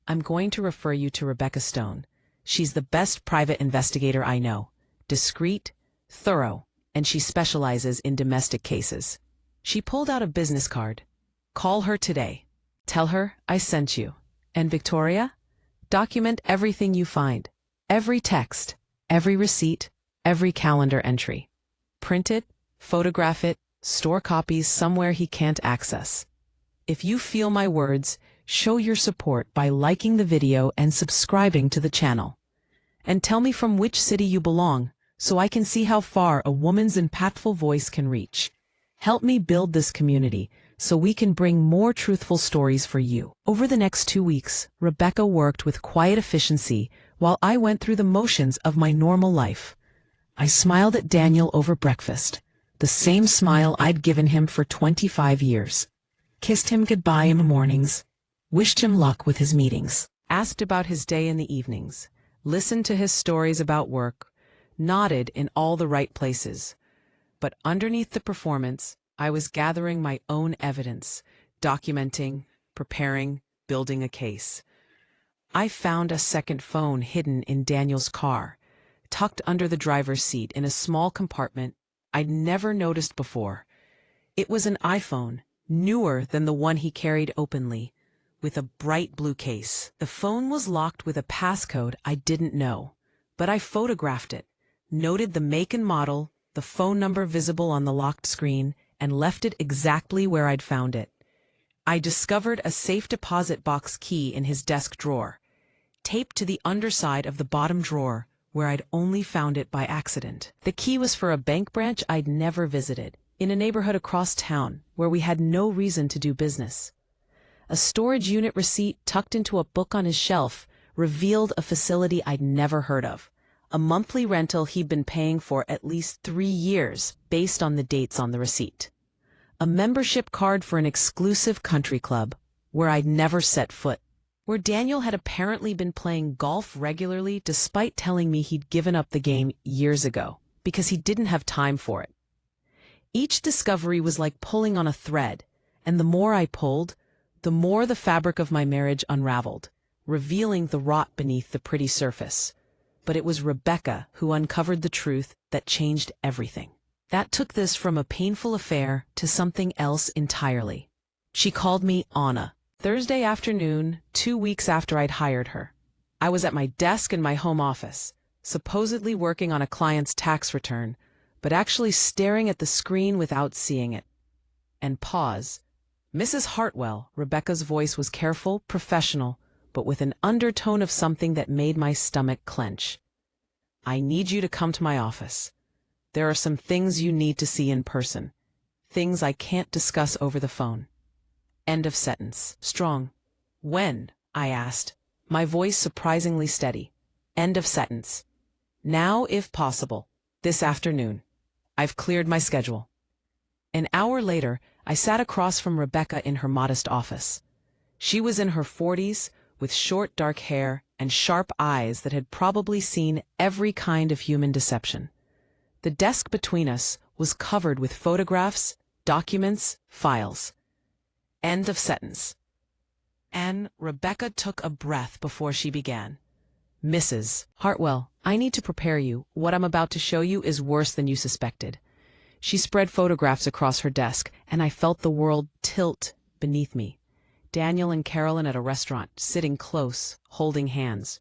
"I'm going to refer you to Rebecca Stone. She's the best private investigator I know. Discreet, thorough, and she specializes in domestic cases." She pulled out a business card. "Call her today. Tell her I sent you. And Victoria, document everything you find. Every text, every receipt, every calendar entry. Print it, photograph it, store copies somewhere he can't access. If you feel my words, show your support by liking the video and subscribing to the channel. And tell me from which city you belong, so I can see how far a woman's impactful voice can reach. Help me build this community so we can bring more truthful stories for you." Over the next 2 weeks, Rebecca worked with quiet efficiency while I went through the motions of my normal life. I smiled at Daniel over breakfast, the same smile I'd given him for 25 years. Kissed him goodbye in the mornings, wished him luck with his meetings, asked about his day in the evenings, listened to his stories about work, nodded in all the right places. But underneath the performance, I was gathering my own evidence, documenting, preparing, building a case. I found a second phone hidden in Daniel's car, tucked under the driver's seat in a small compartment I'd never noticed before. It was an iPhone, newer than the one he carried openly, with a bright blue case. The phone was locked with a passcode I didn't know, but I photographed it, noted the make and model, the phone number visible on the locked screen, and left it exactly where I'd found it. I discovered a safe deposit box key in his desk drawer, taped to the underside of the bottom drawer, where I'd only found it by accident. The key was for a bank branch I'd never visited, in a neighborhood across town where we had no reason to do business. A storage unit receipt tucked into a book on his shelf revealed a facility I'd never heard of, a monthly rental he'd been paying for at least 3 years based on the dates on the receipt. A membership card for an exclusive country club where I'd never set foot, where Daniel had apparently been playing golf regularly despite telling me he'd given up the game years ago because he didn't have time for it. Each discovery was like pulling on a thread, and the more I pulled, the more the fabric of my marriage unraveled, revealing the rot beneath the pretty surface. But it was Rebecca who uncovered the truth that changed everything. That took this from a painful affair to something else entirely. She called me Anna. Thursday afternoon, 2 weeks after I'd hired her. I was at my desk in my home office, supposedly working on a client's tax return, but actually staring at the screen without seeing it. And pause. Mrs. Hartwell, Rebecca's voice was careful, professional, but with an undertone of something that made my stomach clench. I need you to come to my office. There are some things you need to see in person. Things I can't discuss over the phone. End of sentence. Strong. When? I asked, my voice surprisingly steady. End of sentence. Now, if possible. This afternoon. I've cleared my schedule. An hour later, I sat across from Rebecca in her modest office. She was in her 40s, with short dark hair and sharp eyes that had probably seen every kind of human deception. The desk between us was covered with photographs, documents, files. End of sentence. And Rebecca took a breath before she began. Mrs. Hartwell, I need to prepare you. What I'm about to show you is worse than you suspected. She spread photographs across her desk, and I felt the world tilt beneath me. Daniel and Carolyn at a restaurant, sitting close, holding hands.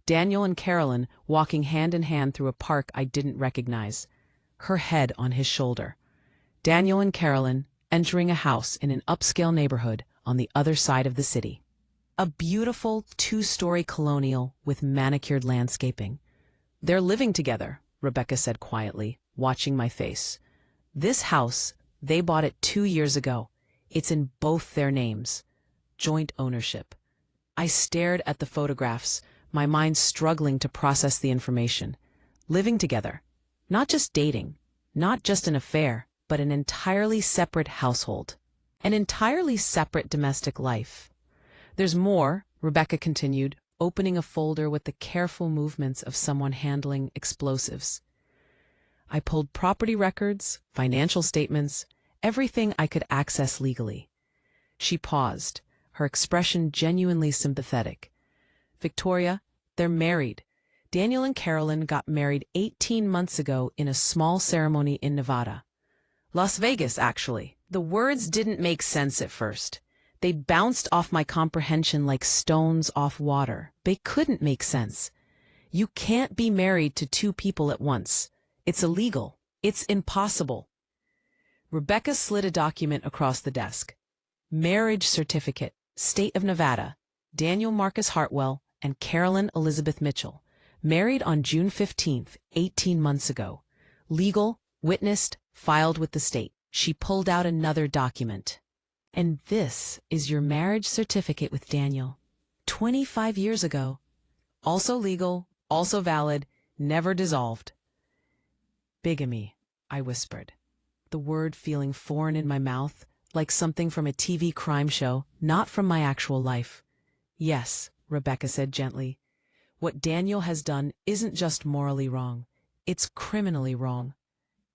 Daniel and Carolyn walking hand in hand through a park I didn't recognize, her head on his shoulder. Daniel and Carolyn entering a house in an upscale neighborhood on the other side of the city. A beautiful 2-story colonial with manicured landscaping. They're living together, Rebecca said quietly, watching my face. This house, they bought it 2 years ago. It's in both their names. Joint ownership. I stared at the photographs, my mind struggling to process the information. Living together. Not just dating. Not just an affair, but an entirely separate household. An entirely separate domestic life. There's more, Rebecca continued, opening a folder with the careful movements of someone handling explosives. I pulled property records, financial statements, everything I could access legally. She paused, her expression genuinely sympathetic. Victoria, they're married. Daniel and Carolyn got married 18 months ago in a small ceremony in Nevada. Las Vegas, actually. The words didn't make sense at first. They bounced off my comprehension like stones off water. They couldn't make sense. You can't be married to 2 people at once. It's illegal. It's impossible. Rebecca slid a document across the desk. Marriage certificate, State of Nevada, Daniel Marcus Hartwell and Carolyn Elizabeth Mitchell, married on June 15th, 18 months ago. Legal, witnessed, filed with the state. She pulled out another document. And this is your marriage certificate with Daniel. 25 years ago. Also legal, also valid, never dissolved. Bigamy, I whispered, the word feeling foreign in my mouth, like something from a TV crime show, not from my actual life. Yes, Rebecca said gently. What Daniel has done isn't just morally wrong. It's criminally wrong.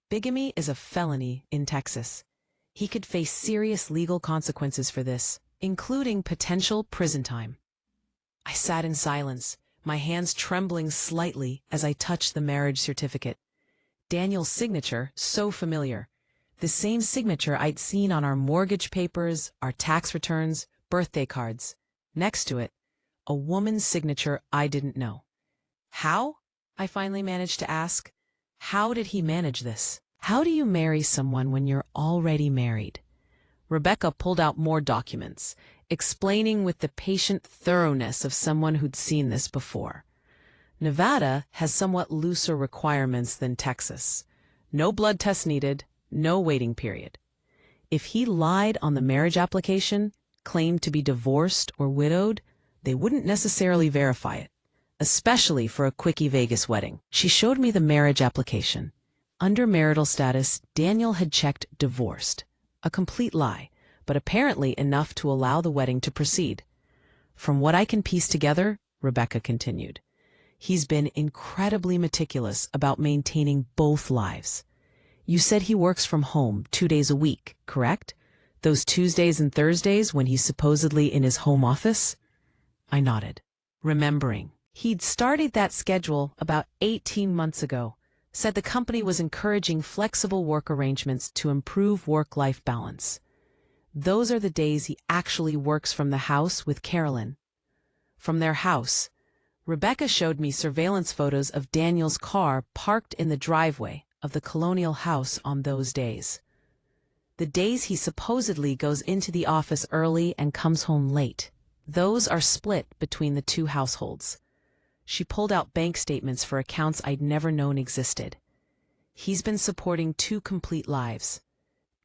Bigamy is a felony in Texas. He could face serious legal consequences for this, including potential prison time. I sat in silence, my hands trembling slightly as I touched the marriage certificate. Daniel's signature, so familiar. The same signature I'd seen on our mortgage papers, our tax returns, birthday cards. Next to it, a woman's signature I didn't know. How? I finally managed to ask. How did he manage this? How do you marry someone when you're already married? Rebecca pulled out more documents, explaining with the patient thoroughness of someone who'd seen this before. Nevada has somewhat looser requirements than Texas. No blood test needed, no waiting period. If he lied on the marriage application, claimed to be divorced or widowed, they wouldn't necessarily verify it, especially for a quickie Vegas wedding. She showed me the marriage application. Under marital status, Daniel had checked divorced. A complete lie, but apparently enough to allow the wedding to proceed. From what I can piece together, Rebecca continued, he's been incredibly meticulous about maintaining both lives. You said he works from home 2 days a week, correct? Those Tuesdays and Thursdays when he's supposedly in his home office? I nodded, remembering. He'd started that schedule about 18 months ago, said the company was encouraging flexible work arrangements to improve work-life balance. Those are the days he actually works from the house with Carolyn. From their house, Rebecca showed me surveillance photos of Daniel's car parked in the driveway of the colonial house on those days. The days he supposedly goes into the office early and comes home late. Those are split between the two households. She pulled out bank statements for accounts I'd never known existed. He's been supporting 2 complete lives,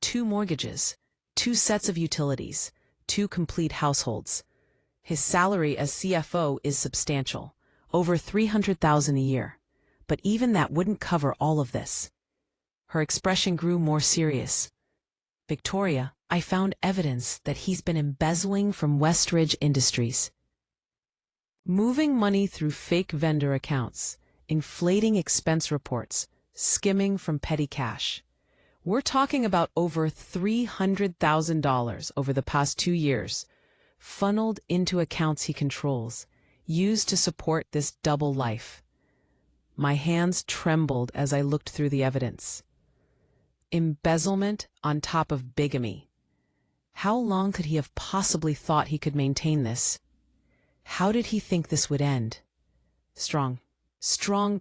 2 mortgages, 2 sets of utilities, 2 complete households. His salary as CFO is substantial, over $300,000 a year, but even that wouldn't cover all of this. Her expression grew more serious. Victoria, I found evidence that he's been embezzling from Westridge Industries. Moving money through fake vendor accounts, inflating expense reports, skimming from petty cash. We're talking about over $300,000 over the past 2 years, funneled into accounts he controls, used to support this double life. My hands trembled as I looked through the evidence. Embezzlement on top of bigamy. How long could he have possibly thought he could maintain this? How did he think this would end? Strong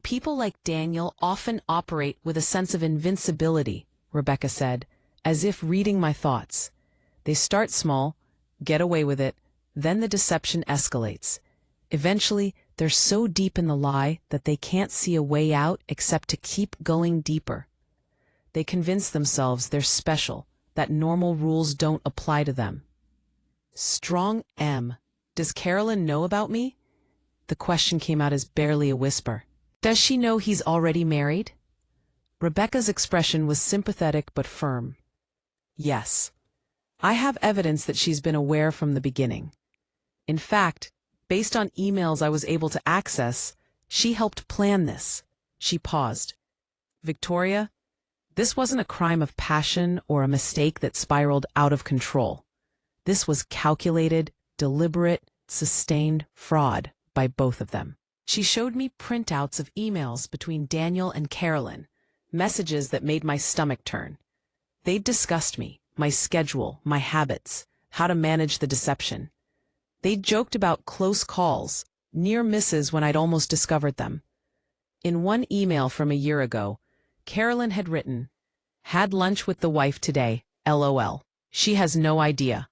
people like Daniel often operate with a sense of invincibility, Rebecca said, as if reading my thoughts. They start small, get away with it, then the deception escalates. Eventually, they're so deep in the lie that they can't see a way out except to keep going deeper. They convince themselves they're special, that normal rules don't apply to them. Strong M. Does Carolyn know about me? The question came out as barely a whisper. Does she know he's already married? Rebecca's expression was sympathetic but firm. Yes. I have evidence that she's been aware from the beginning. In fact, based on emails I was able to access, she helped plan this. She paused. Victoria, this wasn't a crime of passion or a mistake that spiraled out of control. This was calculated, deliberate, sustained fraud by both of them. She showed me printouts of emails between Daniel and Carolyn, messages that made my stomach turn. They'd discussed me, my schedule, my habits, how to manage the deception. They'd joked about close calls, near misses when I'd almost discovered them. In one email from a year ago, Carolyn had written, "Had lunch with the wife today, LOL. She has no idea.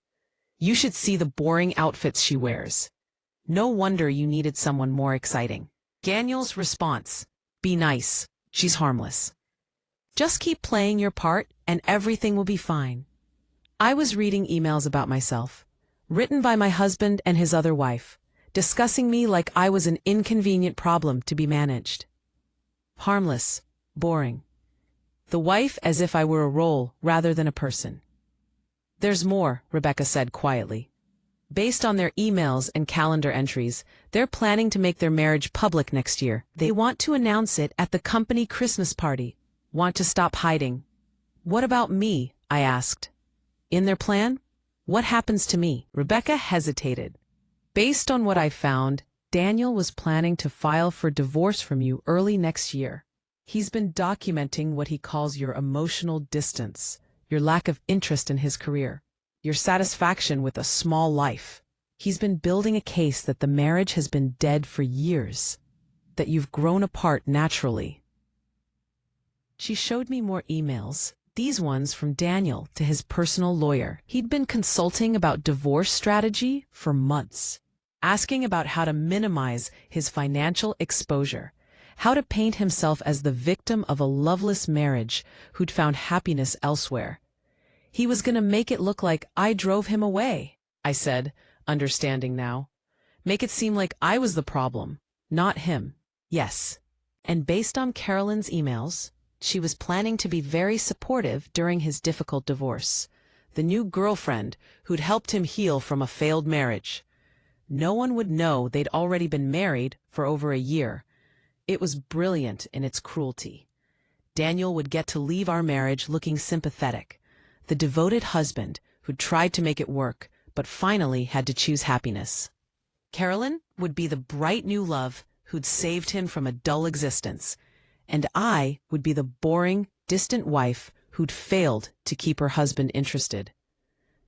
You should see the boring outfits she wears. No wonder you needed someone more exciting." Daniel's response, "Be nice. She's harmless. Just keep playing your part and everything will be fine." I was reading emails about myself, written by my husband and his other wife, discussing me like I was an inconvenient problem to be managed. Harmless, boring. The wife as if I were a role rather than a person. There's more, Rebecca said quietly. Based on their emails and calendar entries, they're planning to make their marriage public next year. They want to announce it at the company Christmas party. Want to stop hiding. What about me? I asked. In their plan? What happens to me? Rebecca hesitated. Based on what I found, Daniel was planning to file for divorce from you early next year. He's been documenting what he calls your emotional distance, your lack of interest in his career, your satisfaction with a small life. He's been building a case that the marriage has been dead for years, that you've grown apart naturally. She showed me more emails, these ones from Daniel to his personal lawyer. He'd been consulting about divorce strategy for months, asking about how to minimize his financial exposure, how to paint himself as the victim of a loveless marriage who'd found happiness elsewhere. He was going to make it look like I drove him away, I said, understanding now. Make it seem like I was the problem, not him. Yes. And based on Carolyn's emails, she was planning to be very supportive during his difficult divorce. The new girlfriend who'd helped him heal from a failed marriage. No one would know they'd already been married for over a year. It was brilliant in its cruelty. Daniel would get to leave our marriage looking sympathetic, the devoted husband who'd tried to make it work, but finally had to choose happiness. Carolyn would be the bright new love who'd saved him from a dull existence, and I would be the boring, distant wife who'd failed to keep her husband interested.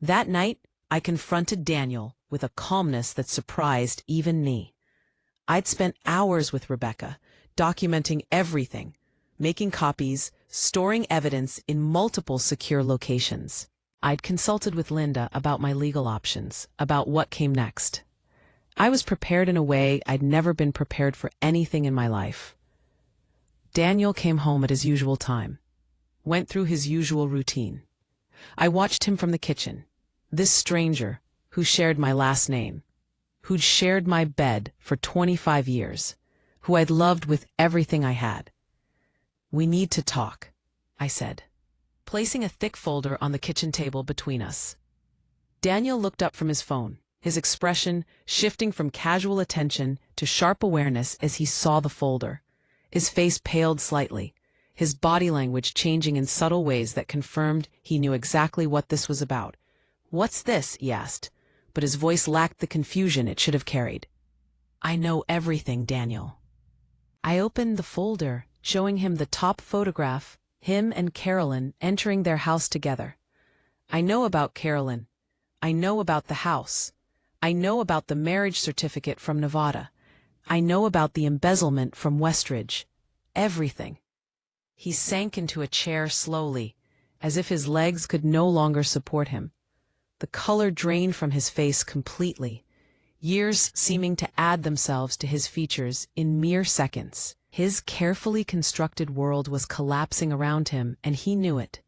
That night, I confronted Daniel with a calmness that surprised even me. I'd spent hours with Rebecca, documenting everything, making copies, storing evidence in multiple secure locations. I'd consulted with Linda about my legal options, about what came next. I was prepared in a way I'd never been prepared for anything in my life. Daniel came home at his usual time, went through his usual routine. I watched him from the kitchen, this stranger who shared my last name, who'd shared my bed for 25 years, who I'd loved with everything I had. "We need to talk," I said, placing a thick folder on the kitchen table between us. Daniel looked up from his phone, his expression shifting from casual attention to sharp awareness as he saw the folder. His face paled slightly, his body language changing in subtle ways that confirmed he knew exactly what this was about. "What's this?" he asked, but his voice lacked the confusion it should have carried. "I know everything, Daniel." I opened the folder, showing him the top photograph, him and Carolyn entering their house together. "I know about Carolyn. I know about the house. I know about the marriage certificate from Nevada. I know about the embezzlement from Westridge. Everything." He sank into a chair slowly, as if his legs could no longer support him. The color drained from his face completely, years seeming to add themselves to his features in mere seconds. His carefully constructed world was collapsing around him, and he knew it.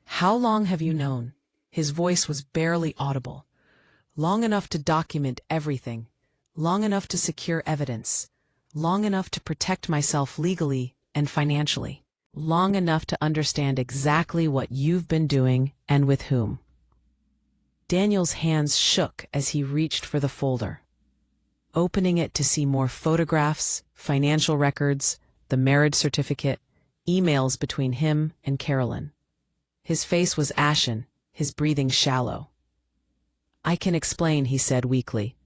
"How long have you known?" His voice was barely audible. "Long enough to document everything, long enough to secure evidence, long enough to protect myself legally and financially, long enough to understand exactly what you've been doing and with whom." Daniel's hands shook as he reached for the folder, opening it to see more photographs, financial records, the marriage certificate, emails between him and Carolyn. His face was ashen, his breathing shallow. "I can explain," he said weakly,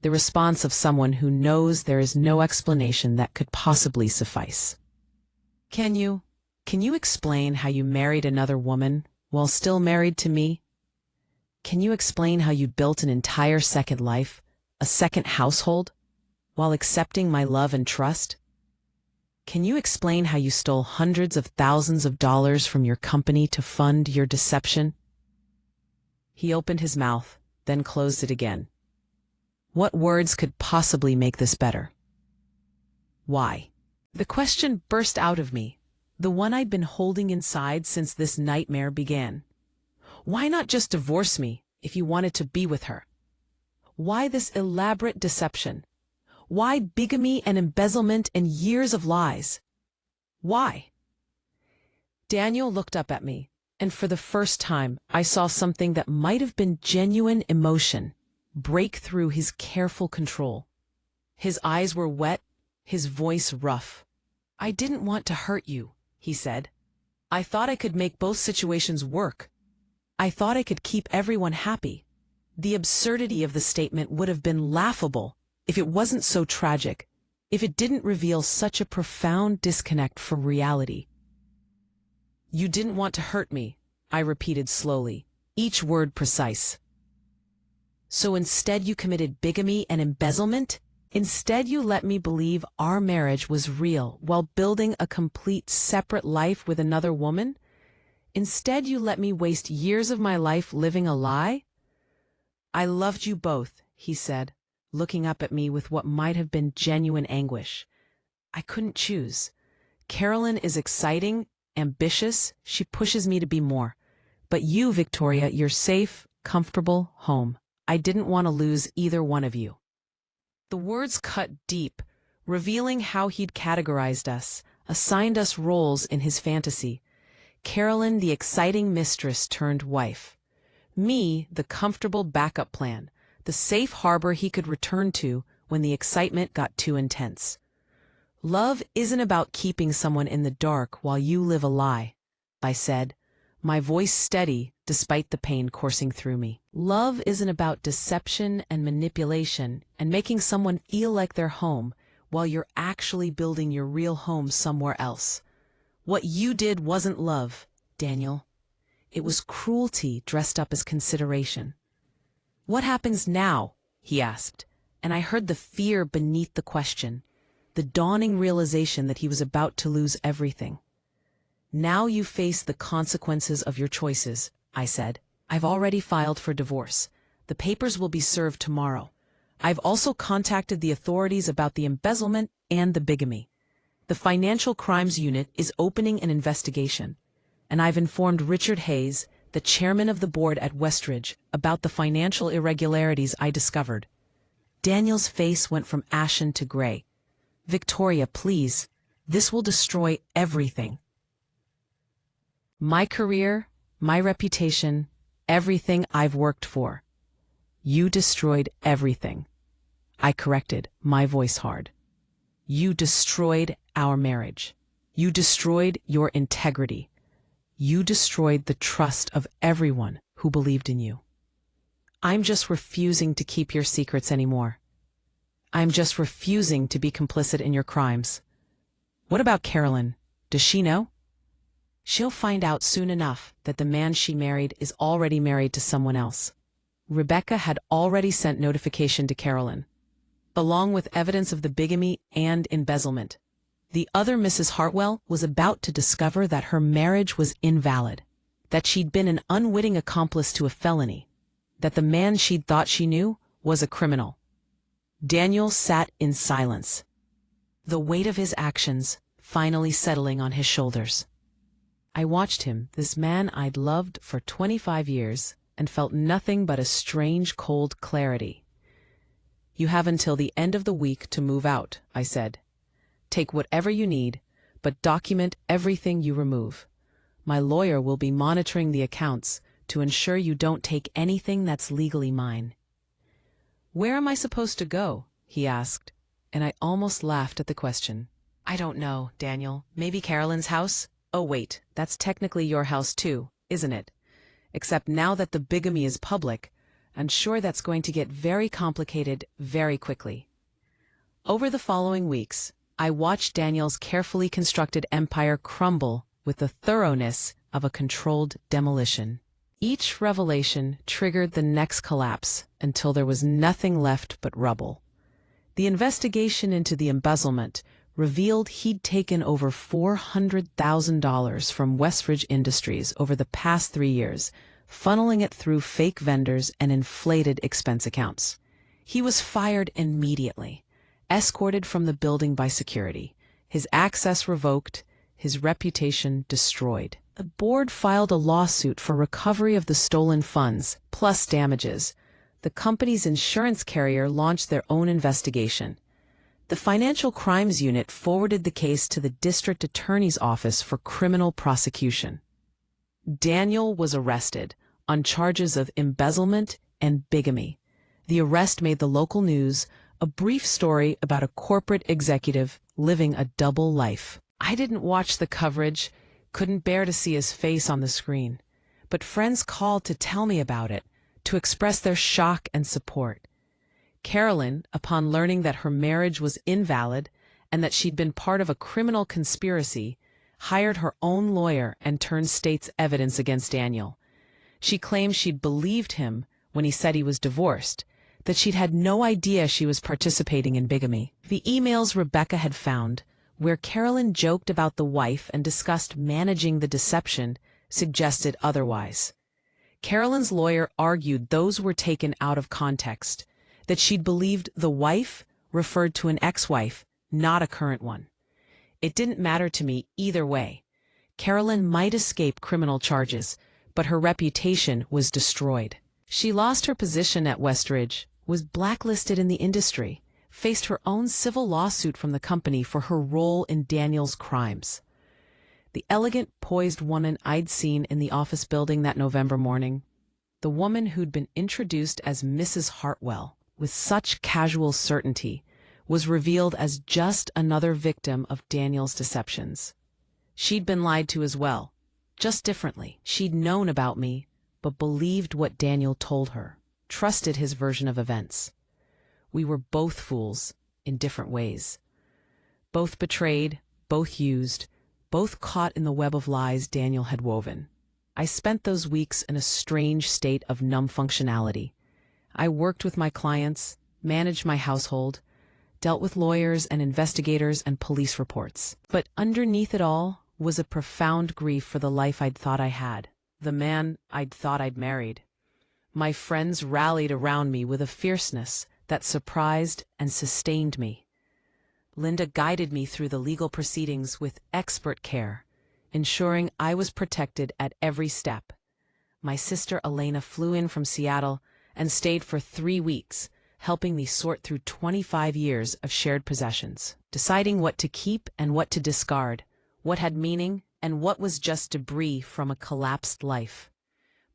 the response of someone who knows there is no explanation that could possibly suffice. Can you explain how you married another woman while still married to me? Can you explain how you built an entire second life, a second household, while accepting my love and trust? Can you explain how you stole hundreds of thousands of dollars from your company to fund your deception?" He opened his mouth, then closed it again. What words could possibly make this better? Why? The question burst out of me, the one I'd been holding inside since this nightmare began. Why not just divorce me if you wanted to be with her? Why this elaborate deception? Why bigamy and embezzlement and years of lies? Why? Daniel looked up at me, and for the first time I saw something that might have been genuine emotion break through his careful control. His eyes were wet, his voice rough. "I didn't want to hurt you," he said. "I thought I could make both situations work. I thought I could keep everyone happy. The absurdity of the statement would have been laughable if it wasn't so tragic, if it didn't reveal such a profound disconnect from reality." "You didn't want to hurt me," I repeated slowly, each word precise. "So instead you committed bigamy and embezzlement?" Instead, you let me believe our marriage was real while building a complete separate life with another woman? Instead, you let me waste years of my life living a lie? I loved you both, he said, looking up at me with what might have been genuine anguish. I couldn't choose. Carolyn is exciting, ambitious, she pushes me to be more. But you, Victoria, you're safe, comfortable, home. I didn't want to lose either one of you. The words cut deep, revealing how he'd categorized us, assigned us roles in his fantasy. Carolyn, the exciting mistress turned wife. Me, the comfortable backup plan, the safe harbor he could return to when the excitement got too intense. Love isn't about keeping someone in the dark while you live a lie, I said, my voice steady despite the pain coursing through me. Love isn't about deception and manipulation and making someone feel like they're home while you're actually building your real home somewhere else. What you did wasn't love, Daniel. It was cruelty dressed up as consideration. What happens now? He asked, and I heard the fear beneath the question, the dawning realization that he was about to lose everything. Now you face the consequences of your choices, I said. I've already filed for divorce. The papers will be served tomorrow. I've also contacted the authorities about the embezzlement and the bigamy. The Financial Crimes Unit is opening an investigation, and I've informed Richard Hayes, the chairman of the board at Westridge, about the financial irregularities I discovered. Daniel's face went from ashen to gray. Victoria, please, this will destroy everything. My career, my reputation, everything I've worked for. You destroyed everything. I corrected, my voice hard. You destroyed our marriage. You destroyed your integrity. You destroyed the trust of everyone who believed in you. I'm just refusing to keep your secrets anymore. I'm just refusing to be complicit in your crimes. What about Carolyn? Does she know? She'll find out soon enough that the man she married is already married to someone else. Rebecca had already sent notification to Carolyn, along with evidence of the bigamy and embezzlement. The other Mrs. Hartwell was about to discover that her marriage was invalid, that she'd been an unwitting accomplice to a felony, that the man she'd thought she knew was a criminal. Daniel sat in silence, the weight of his actions finally settling on his shoulders. I watched him, this man I'd loved for 25 years, and felt nothing but a strange, cold clarity. You have until the end of the week to move out, I said. Take whatever you need, but document everything you remove. My lawyer will be monitoring the accounts to ensure you don't take anything that's legally mine. Where am I supposed to go? He asked, and I almost laughed at the question. I don't know, Daniel. Maybe Carolyn's house? Oh wait, that's technically your house too, isn't it? Except now that the bigamy is public, I'm sure that's going to get very complicated very quickly. Over the following weeks, I watched Daniel's carefully constructed empire crumble with the thoroughness of a controlled demolition. Each revelation triggered the next collapse until there was nothing left but rubble. The investigation into the embezzlement revealed he'd taken over $400,000 from Westridge Industries over the past 3 years, funneling it through fake vendors and inflated expense accounts. He was fired immediately, escorted from the building by security, his access revoked, his reputation destroyed. The board filed a lawsuit for recovery of the stolen funds, plus damages. The company's insurance carrier launched their own investigation. The Financial Crimes Unit forwarded the case to the district attorney's office for criminal prosecution. Daniel was arrested on charges of embezzlement and bigamy. The arrest made the local news, a brief story about a corporate executive living a double life. I didn't watch the coverage, couldn't bear to see his face on the screen, but friends called to tell me about it, to express their shock and support. Carolyn, upon learning that her marriage was invalid and that she'd been part of a criminal conspiracy, hired her own lawyer and turned state's evidence against Daniel. She claimed she'd believed him when he said he was divorced, that she'd had no idea she was participating in bigamy. The emails Rebecca had found, where Carolyn joked about the wife and discussed managing the deception, suggested otherwise. Carolyn's lawyer argued those were taken out of context, that she'd believed the wife referred to an ex-wife, not a current one. It didn't matter to me either way. Carolyn might escape criminal charges, but her reputation was destroyed. She lost her position at Westridge, was blacklisted in the industry, faced her own civil lawsuit from the company for her role in Daniel's crimes. The elegant, poised woman I'd seen in the office building that November morning, the woman who'd been introduced as Mrs. Hartwell with such casual certainty, was revealed as just another victim of Daniel's deceptions. She'd been lied to as well, just differently. She'd known about me, but believed what Daniel told her, trusted his version of events. We were both fools, in different ways. Both betrayed, both used, both caught in the web of lies Daniel had woven. I spent those weeks in a strange state of numb functionality. I worked with my clients, managed my household, dealt with lawyers and investigators and police reports. But underneath it all was a profound grief for the life I'd thought I had, the man I'd thought I'd married. My friends rallied around me with a fierceness that surprised and sustained me. Linda guided me through the legal proceedings with expert care, ensuring I was protected at every step. My sister Elena flew in from Seattle and stayed for 3 weeks, helping me sort through 25 years of shared possessions, deciding what to keep and what to discard, what had meaning and what was just debris from a collapsed life.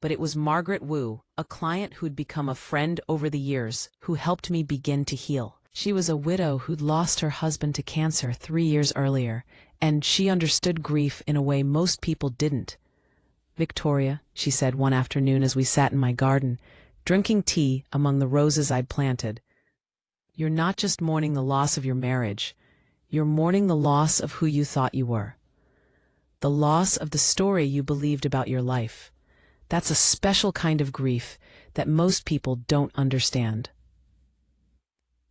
But it was Margaret Wu, a client who'd become a friend over the years, who helped me begin to heal. She was a widow who'd lost her husband to cancer 3 years earlier, and she understood grief in a way most people didn't. "Victoria," she said one afternoon as we sat in my garden, drinking tea among the roses I'd planted, "you're not just mourning the loss of your marriage, you're mourning the loss of who you thought you were. The loss of the story you believed about your life. That's a special kind of grief that most people don't understand."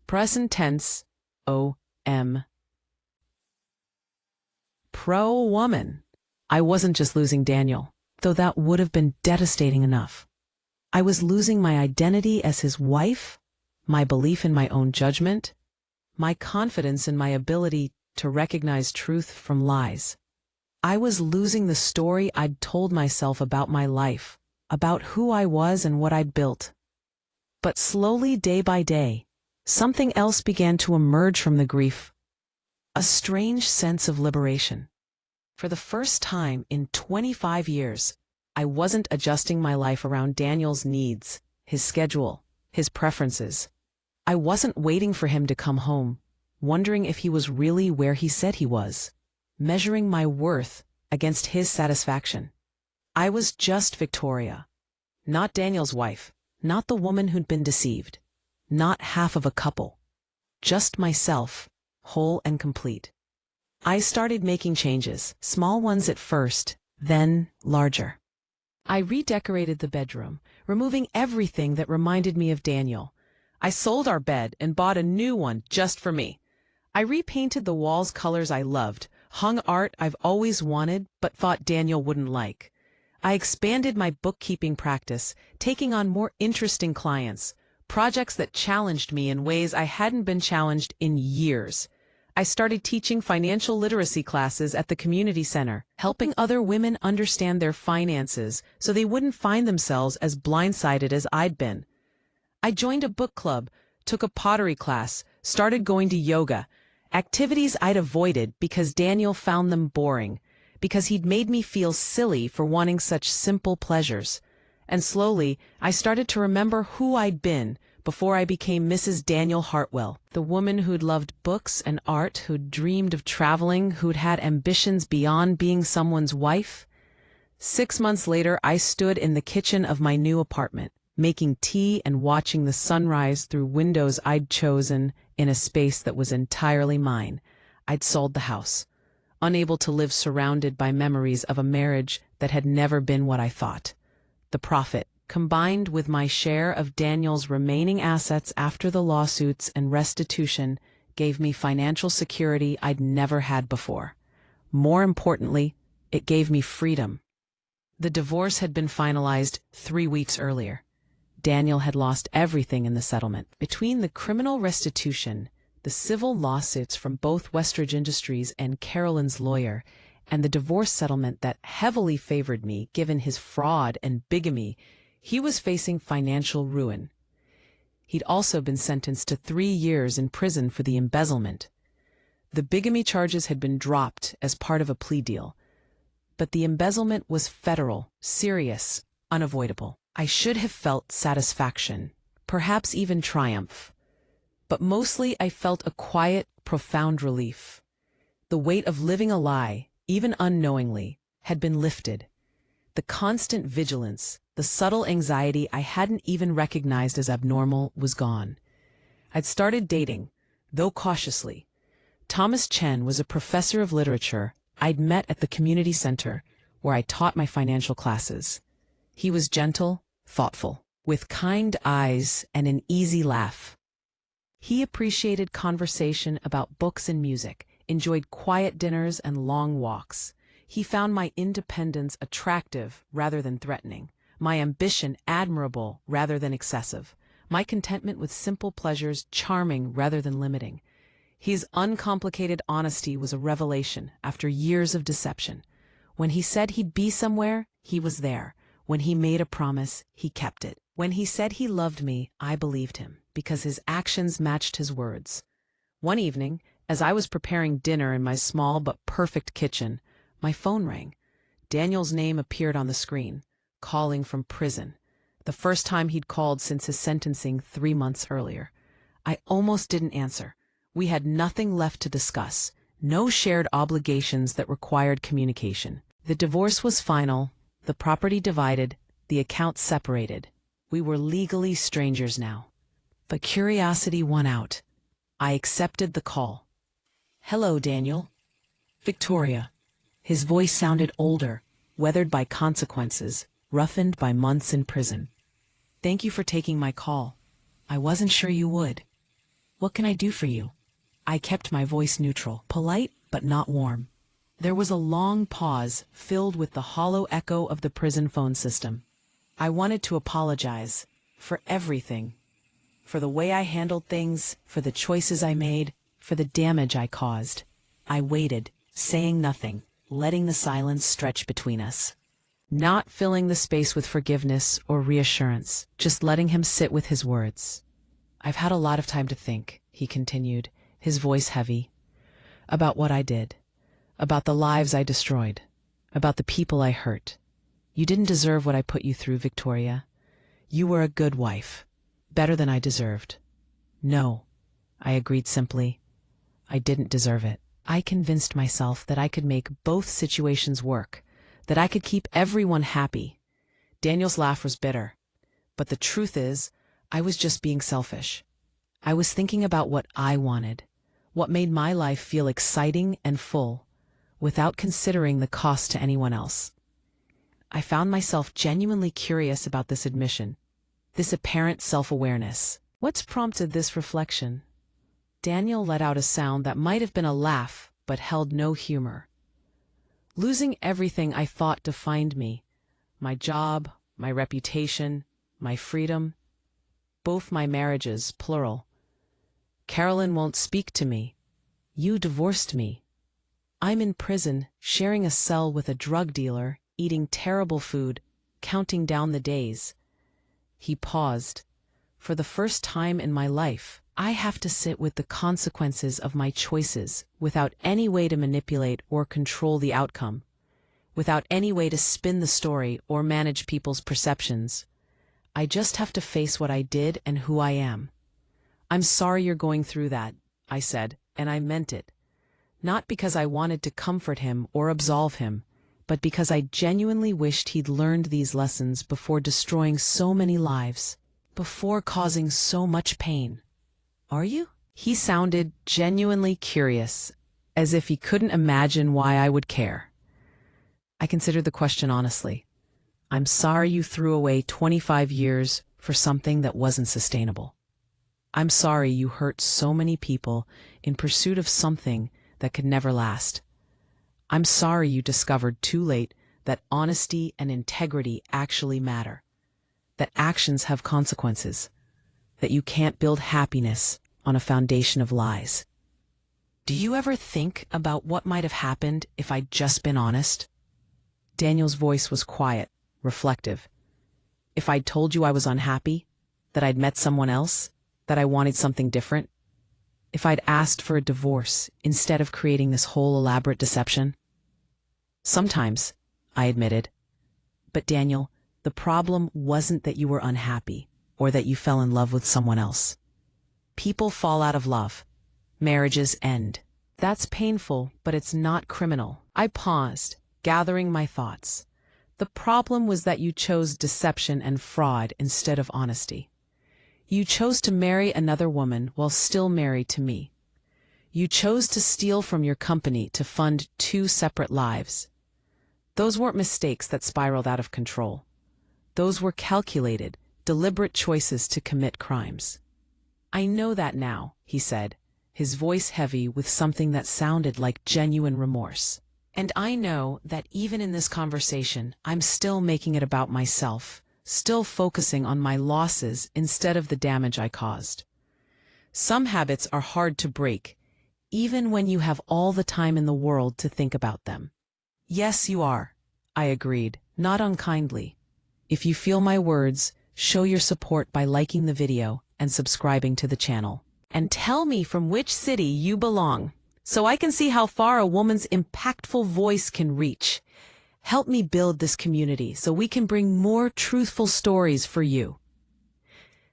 Present tense, O-M. Pro-woman. I wasn't just losing Daniel, though that would have been devastating enough. I was losing my identity as his wife, my belief in my own judgment, my confidence in my ability to recognize truth from lies. I was losing the story I'd told myself about my life, about who I was and what I'd built. But slowly, day by day, something else began to emerge from the grief. A strange sense of liberation. For the first time in 25 years, I wasn't adjusting my life around Daniel's needs, his schedule, his preferences. I wasn't waiting for him to come home, wondering if he was really where he said he was, measuring my worth against his satisfaction. I was just Victoria, not Daniel's wife, not the woman who'd been deceived, not half of a couple, just myself, whole and complete. I started making changes, small ones at first, then larger. I redecorated the bedroom, removing everything that reminded me of Daniel. I sold our bed and bought a new one just for me. I repainted the walls colors I loved, hung art I've always wanted but thought Daniel wouldn't like. I expanded my bookkeeping practice, taking on more interesting clients, projects that challenged me in ways I hadn't been challenged in years. I started teaching financial literacy classes at the community center, helping other women understand their finances so they wouldn't find themselves as blindsided as I'd been. I joined a book club, took a pottery class, started going to yoga, activities I'd avoided because Daniel found them boring, because he'd made me feel silly for wanting such simple pleasures. And slowly, I started to remember who I'd been before I became Mrs. Daniel Hartwell, the woman who'd loved books and art, who'd dreamed of traveling, who'd had ambitions beyond being someone's wife. 6 months later, I stood in the kitchen of my new apartment, making tea and watching the sunrise through windows I'd chosen in a space that was entirely mine. I'd sold the house, unable to live surrounded by memories of a marriage that had never been what I thought. The profit combined with my share of Daniel's remaining assets after the lawsuits and restitution, gave me financial security I'd never had before. More importantly, it gave me freedom. The divorce had been finalized 3 weeks earlier. Daniel had lost everything in the settlement. Between the criminal restitution, the civil lawsuits from both Westridge Industries and Carolyn's lawyer, and the divorce settlement that heavily favored me given his fraud and bigamy, he was facing financial ruin. He'd also been sentenced to 3 years in prison for the embezzlement. The bigamy charges had been dropped as part of a plea deal, but the embezzlement was federal, serious, unavoidable. I should have felt satisfaction, perhaps even triumph. But mostly I felt a quiet, profound relief. The weight of living a lie, even unknowingly, had been lifted. The constant vigilance, the subtle anxiety I hadn't even recognized as abnormal, was gone. I'd started dating, though cautiously. Thomas Chen was a professor of literature I'd met at the community center where I taught my financial classes. He was gentle, thoughtful, with kind eyes and an easy laugh. He appreciated conversation about books and music, enjoyed quiet dinners and long walks. He found my independence attractive rather than threatening, my ambition admirable rather than excessive, my contentment with simple pleasures charming rather than limiting. His uncomplicated honesty was a revelation after years of deception. When he said he'd be somewhere, he was there. When he made a promise, he kept it. When he said he loved me, I believed him, because his actions matched his words. One evening, as I was preparing dinner in my small but perfect kitchen, my phone rang. Daniel's name appeared on the screen, calling from prison, the first time he'd called since his sentencing 3 months earlier. I almost didn't answer. We had nothing left to discuss, no shared obligations that required communication. The divorce was final, the property divided, the accounts separated. We were legally strangers now. But curiosity won out. I accepted the call. "Hello, Daniel." "Victoria." His voice sounded older, weathered by consequences, roughened by months in prison. "Thank you for taking my call. I wasn't sure you would. What can I do for you?" I kept my voice neutral, polite but not warm. There was a long pause filled with the hollow echo of the prison phone system. I wanted to apologize for everything. For the way I handled things, for the choices I made, for the damage I caused. I waited, saying nothing, letting the silence stretch between us. Not filling the space with forgiveness or reassurance, just letting him sit with his words. "I've had a lot of time to think," he continued, his voice heavy, "about what I did, about the lives I destroyed, about the people I hurt. You didn't deserve what I put you through, Victoria. You were a good wife, better than I deserved." "No," I agreed simply. "I didn't deserve it. I convinced myself that I could make both situations work, that I could keep everyone happy." Daniel's laugh was bitter. "But the truth is, I was just being selfish. I was thinking about what I wanted, what made my life feel exciting and full, without considering the cost to anyone else." I found myself genuinely curious about this admission, this apparent self-awareness. What's prompted this reflection? Daniel let out a sound that might have been a laugh, but held no humor. "Losing everything I thought defined me, my job, my reputation, my freedom, both my marriages, plural. Carolyn won't speak to me. You divorced me. I'm in prison, sharing a cell with a drug dealer, eating terrible food, counting down the days." He paused. "For the first time in my life, I have to sit with the consequences of my choices without any way to manipulate or control the outcome, without any way to spin the story or manage people's perceptions. I just have to face what I did and who I am." "I'm sorry you're going through that," I said, and I meant it. Not because I wanted to comfort him or absolve him, but because I genuinely wished he'd learned these lessons before destroying so many lives, before causing so much pain. "Are you?" He sounded genuinely curious, as if he couldn't imagine why I would care. I considered the question honestly. I'm sorry you threw away 25 years for something that wasn't sustainable. I'm sorry you hurt so many people in pursuit of something that could never last. I'm sorry you discovered too late that honesty and integrity actually matter, that actions have consequences, that you can't build happiness on a foundation of lies. Do you ever think about what might have happened if I'd just been honest? Daniel's voice was quiet, reflective. If I'd told you I was unhappy, that I'd met someone else, that I wanted something different, if I'd asked for a divorce instead of creating this whole elaborate deception? Sometimes, I admitted. But Daniel, the problem wasn't that you were unhappy or that you fell in love with someone else. People fall out of love. Marriages end. That's painful, but it's not criminal. I paused, gathering my thoughts. The problem was that you chose deception and fraud instead of honesty. You chose to marry another woman while still married to me. You chose to steal from your company to fund two separate lives. Those weren't mistakes that spiraled out of control. Those were calculated, deliberate choices to commit crimes. I know that now, he said, his voice heavy with something that sounded like genuine remorse. And I know that even in this conversation, I'm still making it about myself, still focusing on my losses instead of the damage I caused. Some habits are hard to break, even when you have all the time in the world to think about them. Yes, you are, I agreed, not unkindly. If you feel my words, show your support by liking the video and subscribing to the channel. And tell me from which city you belong, so I can see how far a woman's impactful voice can reach. Help me build this community so we can bring more truthful stories for you.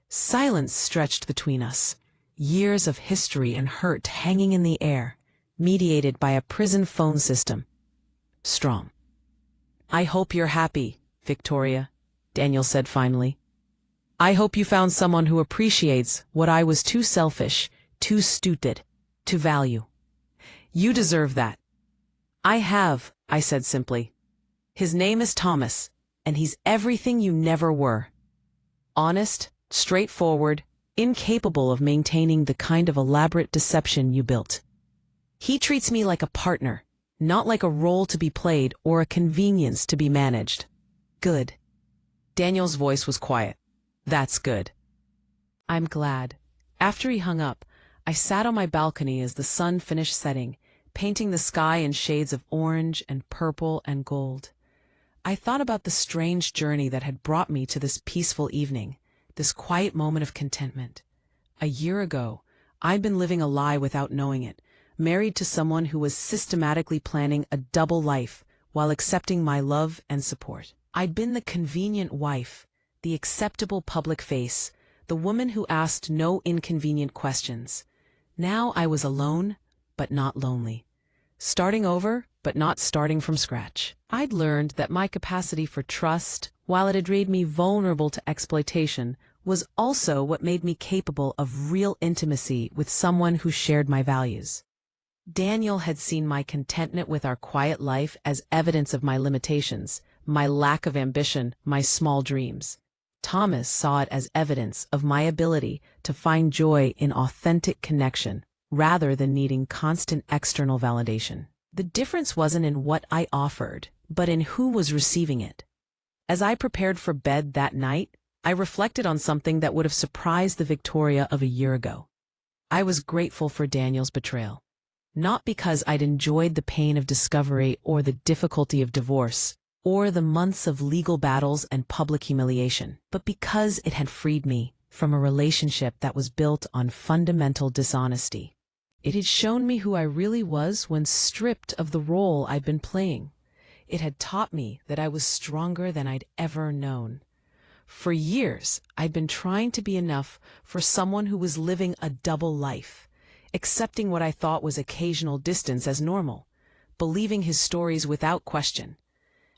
Silence stretched between us, years of history and hurt hanging in the air, mediated by a prison phone system. Strong. I hope you're happy, Victoria, Daniel said finally. I hope you found someone who appreciates what I was too selfish, too stupid, to value. You deserve that. I have, I said simply. His name is Thomas, and he's everything you never were. Honest, straightforward, incapable of maintaining the kind of elaborate deception you built. He treats me like a partner, not like a role to be played or a convenience to be managed. Good. Daniel's voice was quiet. That's good. I'm glad. After he hung up, I sat on my balcony as the sun finished setting, painting the sky in shades of orange and purple and gold. I thought about the strange journey that had brought me to this peaceful evening, this quiet moment of contentment. A year ago, I'd been living a lie without knowing it, married to someone who was systematically planning a double life while accepting my love and support. I'd been the convenient wife, the acceptable public face, the woman who asked no inconvenient questions. Now I was alone, but not lonely. Starting over, but not starting from scratch. I'd learned that my capacity for trust, while it had made me vulnerable to exploitation, was also what made me capable of real intimacy with someone who shared my values. Daniel had seen my contentment with our quiet life as evidence of my limitations, my lack of ambition, my small dreams. Thomas saw it as evidence of my ability to find joy in authentic connection, rather than needing constant external validation. The difference wasn't in what I offered, but in who was receiving it. As I prepared for bed that night, I reflected on something that would have surprised the Victoria of a year ago. I was grateful for Daniel's betrayal. Not because I'd enjoyed the pain of discovery or the difficulty of divorce, or the months of legal battles and public humiliation, but because it had freed me from a relationship that was built on fundamental dishonesty. It had shown me who I really was when stripped of the role I'd been playing. It had taught me that I was stronger than I'd ever known. For years, I'd been trying to be enough for someone who was living a double life, accepting what I thought was occasional distance as normal, believing his stories without question.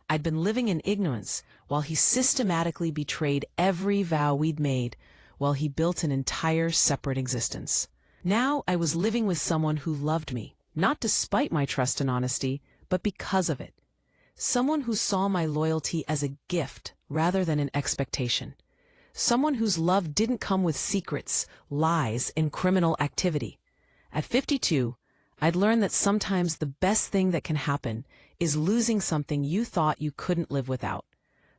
I'd been living in ignorance while he systematically betrayed every vow we'd made, while he built an entire separate existence. Now I was living with someone who loved me, not despite my trust and honesty, but because of it. Someone who saw my loyalty as a gift rather than an expectation. Someone whose love didn't come with secrets, lies, and criminal activity. At 52, I'd learned that sometimes the best thing that can happen is losing something you thought you couldn't live without.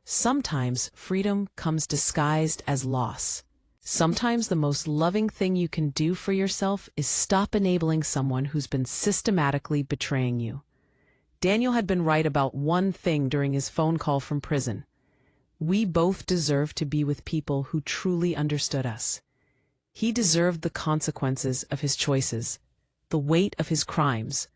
Sometimes freedom comes disguised as loss. Sometimes the most loving thing you can do for yourself is stop enabling someone who's been systematically betraying you. Daniel had been right about one thing during his phone call from prison. We both deserved to be with people who truly understood us. He deserved the consequences of his choices, the weight of his crimes,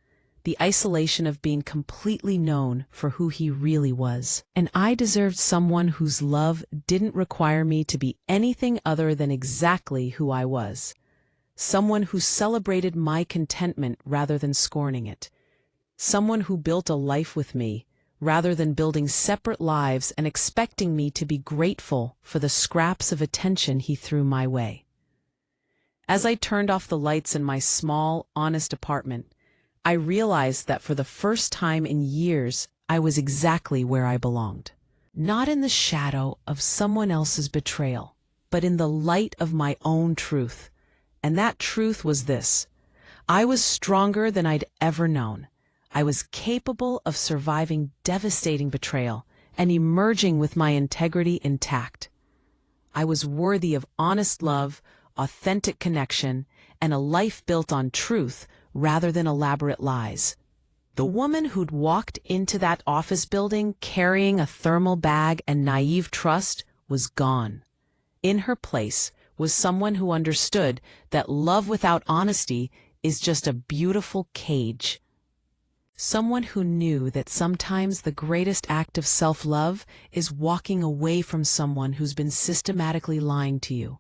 the isolation of being completely known for who he really was. And I deserved someone whose love didn't require me to be anything other than exactly who I was. Someone who celebrated my contentment rather than scorning it. Someone who built a life with me, rather than building separate lives and expecting me to be grateful for the scraps of attention he threw my way. As I turned off the lights in my small, honest apartment, I realized that for the first time in years, I was exactly where I belonged. Not in the shadow of someone else's betrayal, but in the light of my own truth. And that truth was this: I was stronger than I'd ever known. I was capable of surviving devastating betrayal and emerging with my integrity intact. I was worthy of honest love, authentic connection, and a life built on truth rather than elaborate lies. The woman who'd walked into that office building carrying a thermal bag and naive trust was gone. In her place was someone who understood that love without honesty is just a beautiful cage. Someone who knew that sometimes the greatest act of self-love is walking away from someone who's been systematically lying to you.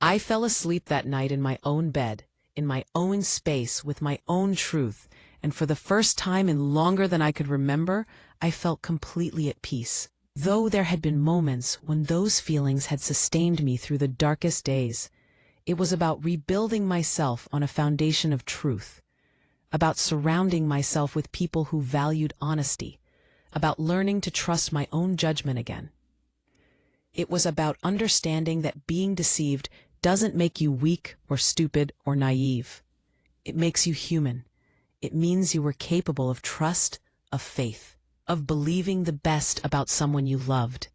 I fell asleep that night in my own bed, in my own space, with my own truth, and for the first time in longer than I could remember, I felt completely at peace. Though there had been moments when those feelings had sustained me through the darkest days, it was about rebuilding myself on a foundation of truth. About surrounding myself with people who valued honesty, about learning to trust my own judgment again. It was about understanding that being deceived doesn't make you weak or stupid or naive. It makes you human. It means you were capable of trust, of faith, of believing the best about someone you loved.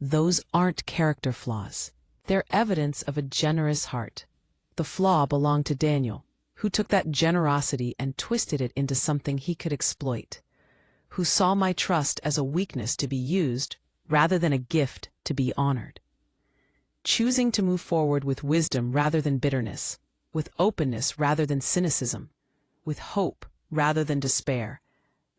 Those aren't character flaws. They're evidence of a generous heart. The flaw belonged to Daniel, who took that generosity and twisted it into something he could exploit, who saw my trust as a weakness to be used rather than a gift to be honored. Choosing to move forward with wisdom rather than bitterness, with openness rather than cynicism, with hope rather than despair,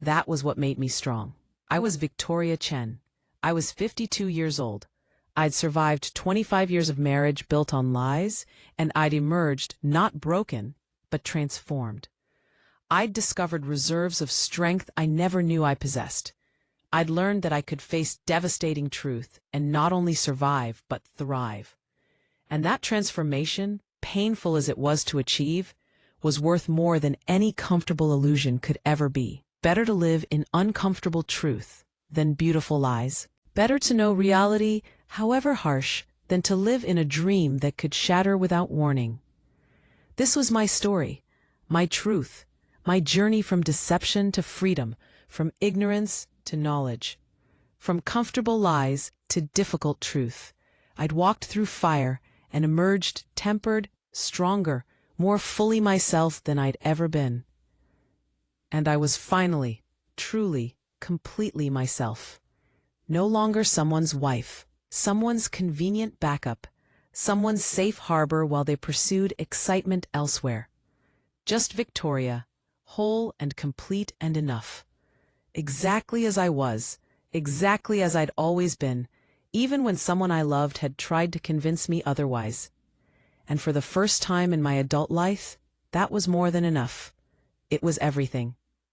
that was what made me strong. I was Victoria Chen. I was 52 years old. I'd survived 25 years of marriage built on lies, and I'd emerged not broken, but transformed. I'd discovered reserves of strength I never knew I possessed. I'd learned that I could face devastating truth and not only survive, but thrive. And that transformation, painful as it was to achieve, was worth more than any comfortable illusion could ever be. Better to live in uncomfortable truth than beautiful lies. Better to know reality, however harsh, than to live in a dream that could shatter without warning. This was my story, my truth, my journey from deception to freedom, from ignorance to knowledge, from comfortable lies to difficult truth. I'd walked through fire and emerged tempered, stronger, more fully myself than I'd ever been. And I was finally, truly, completely myself. No longer someone's wife, someone's convenient backup, someone's safe harbor while they pursued excitement elsewhere. Just Victoria, whole and complete and enough. Exactly as I was, exactly as I'd always been, even when someone I loved had tried to convince me otherwise. And for the first time in my adult life, that was more than enough. It was everything.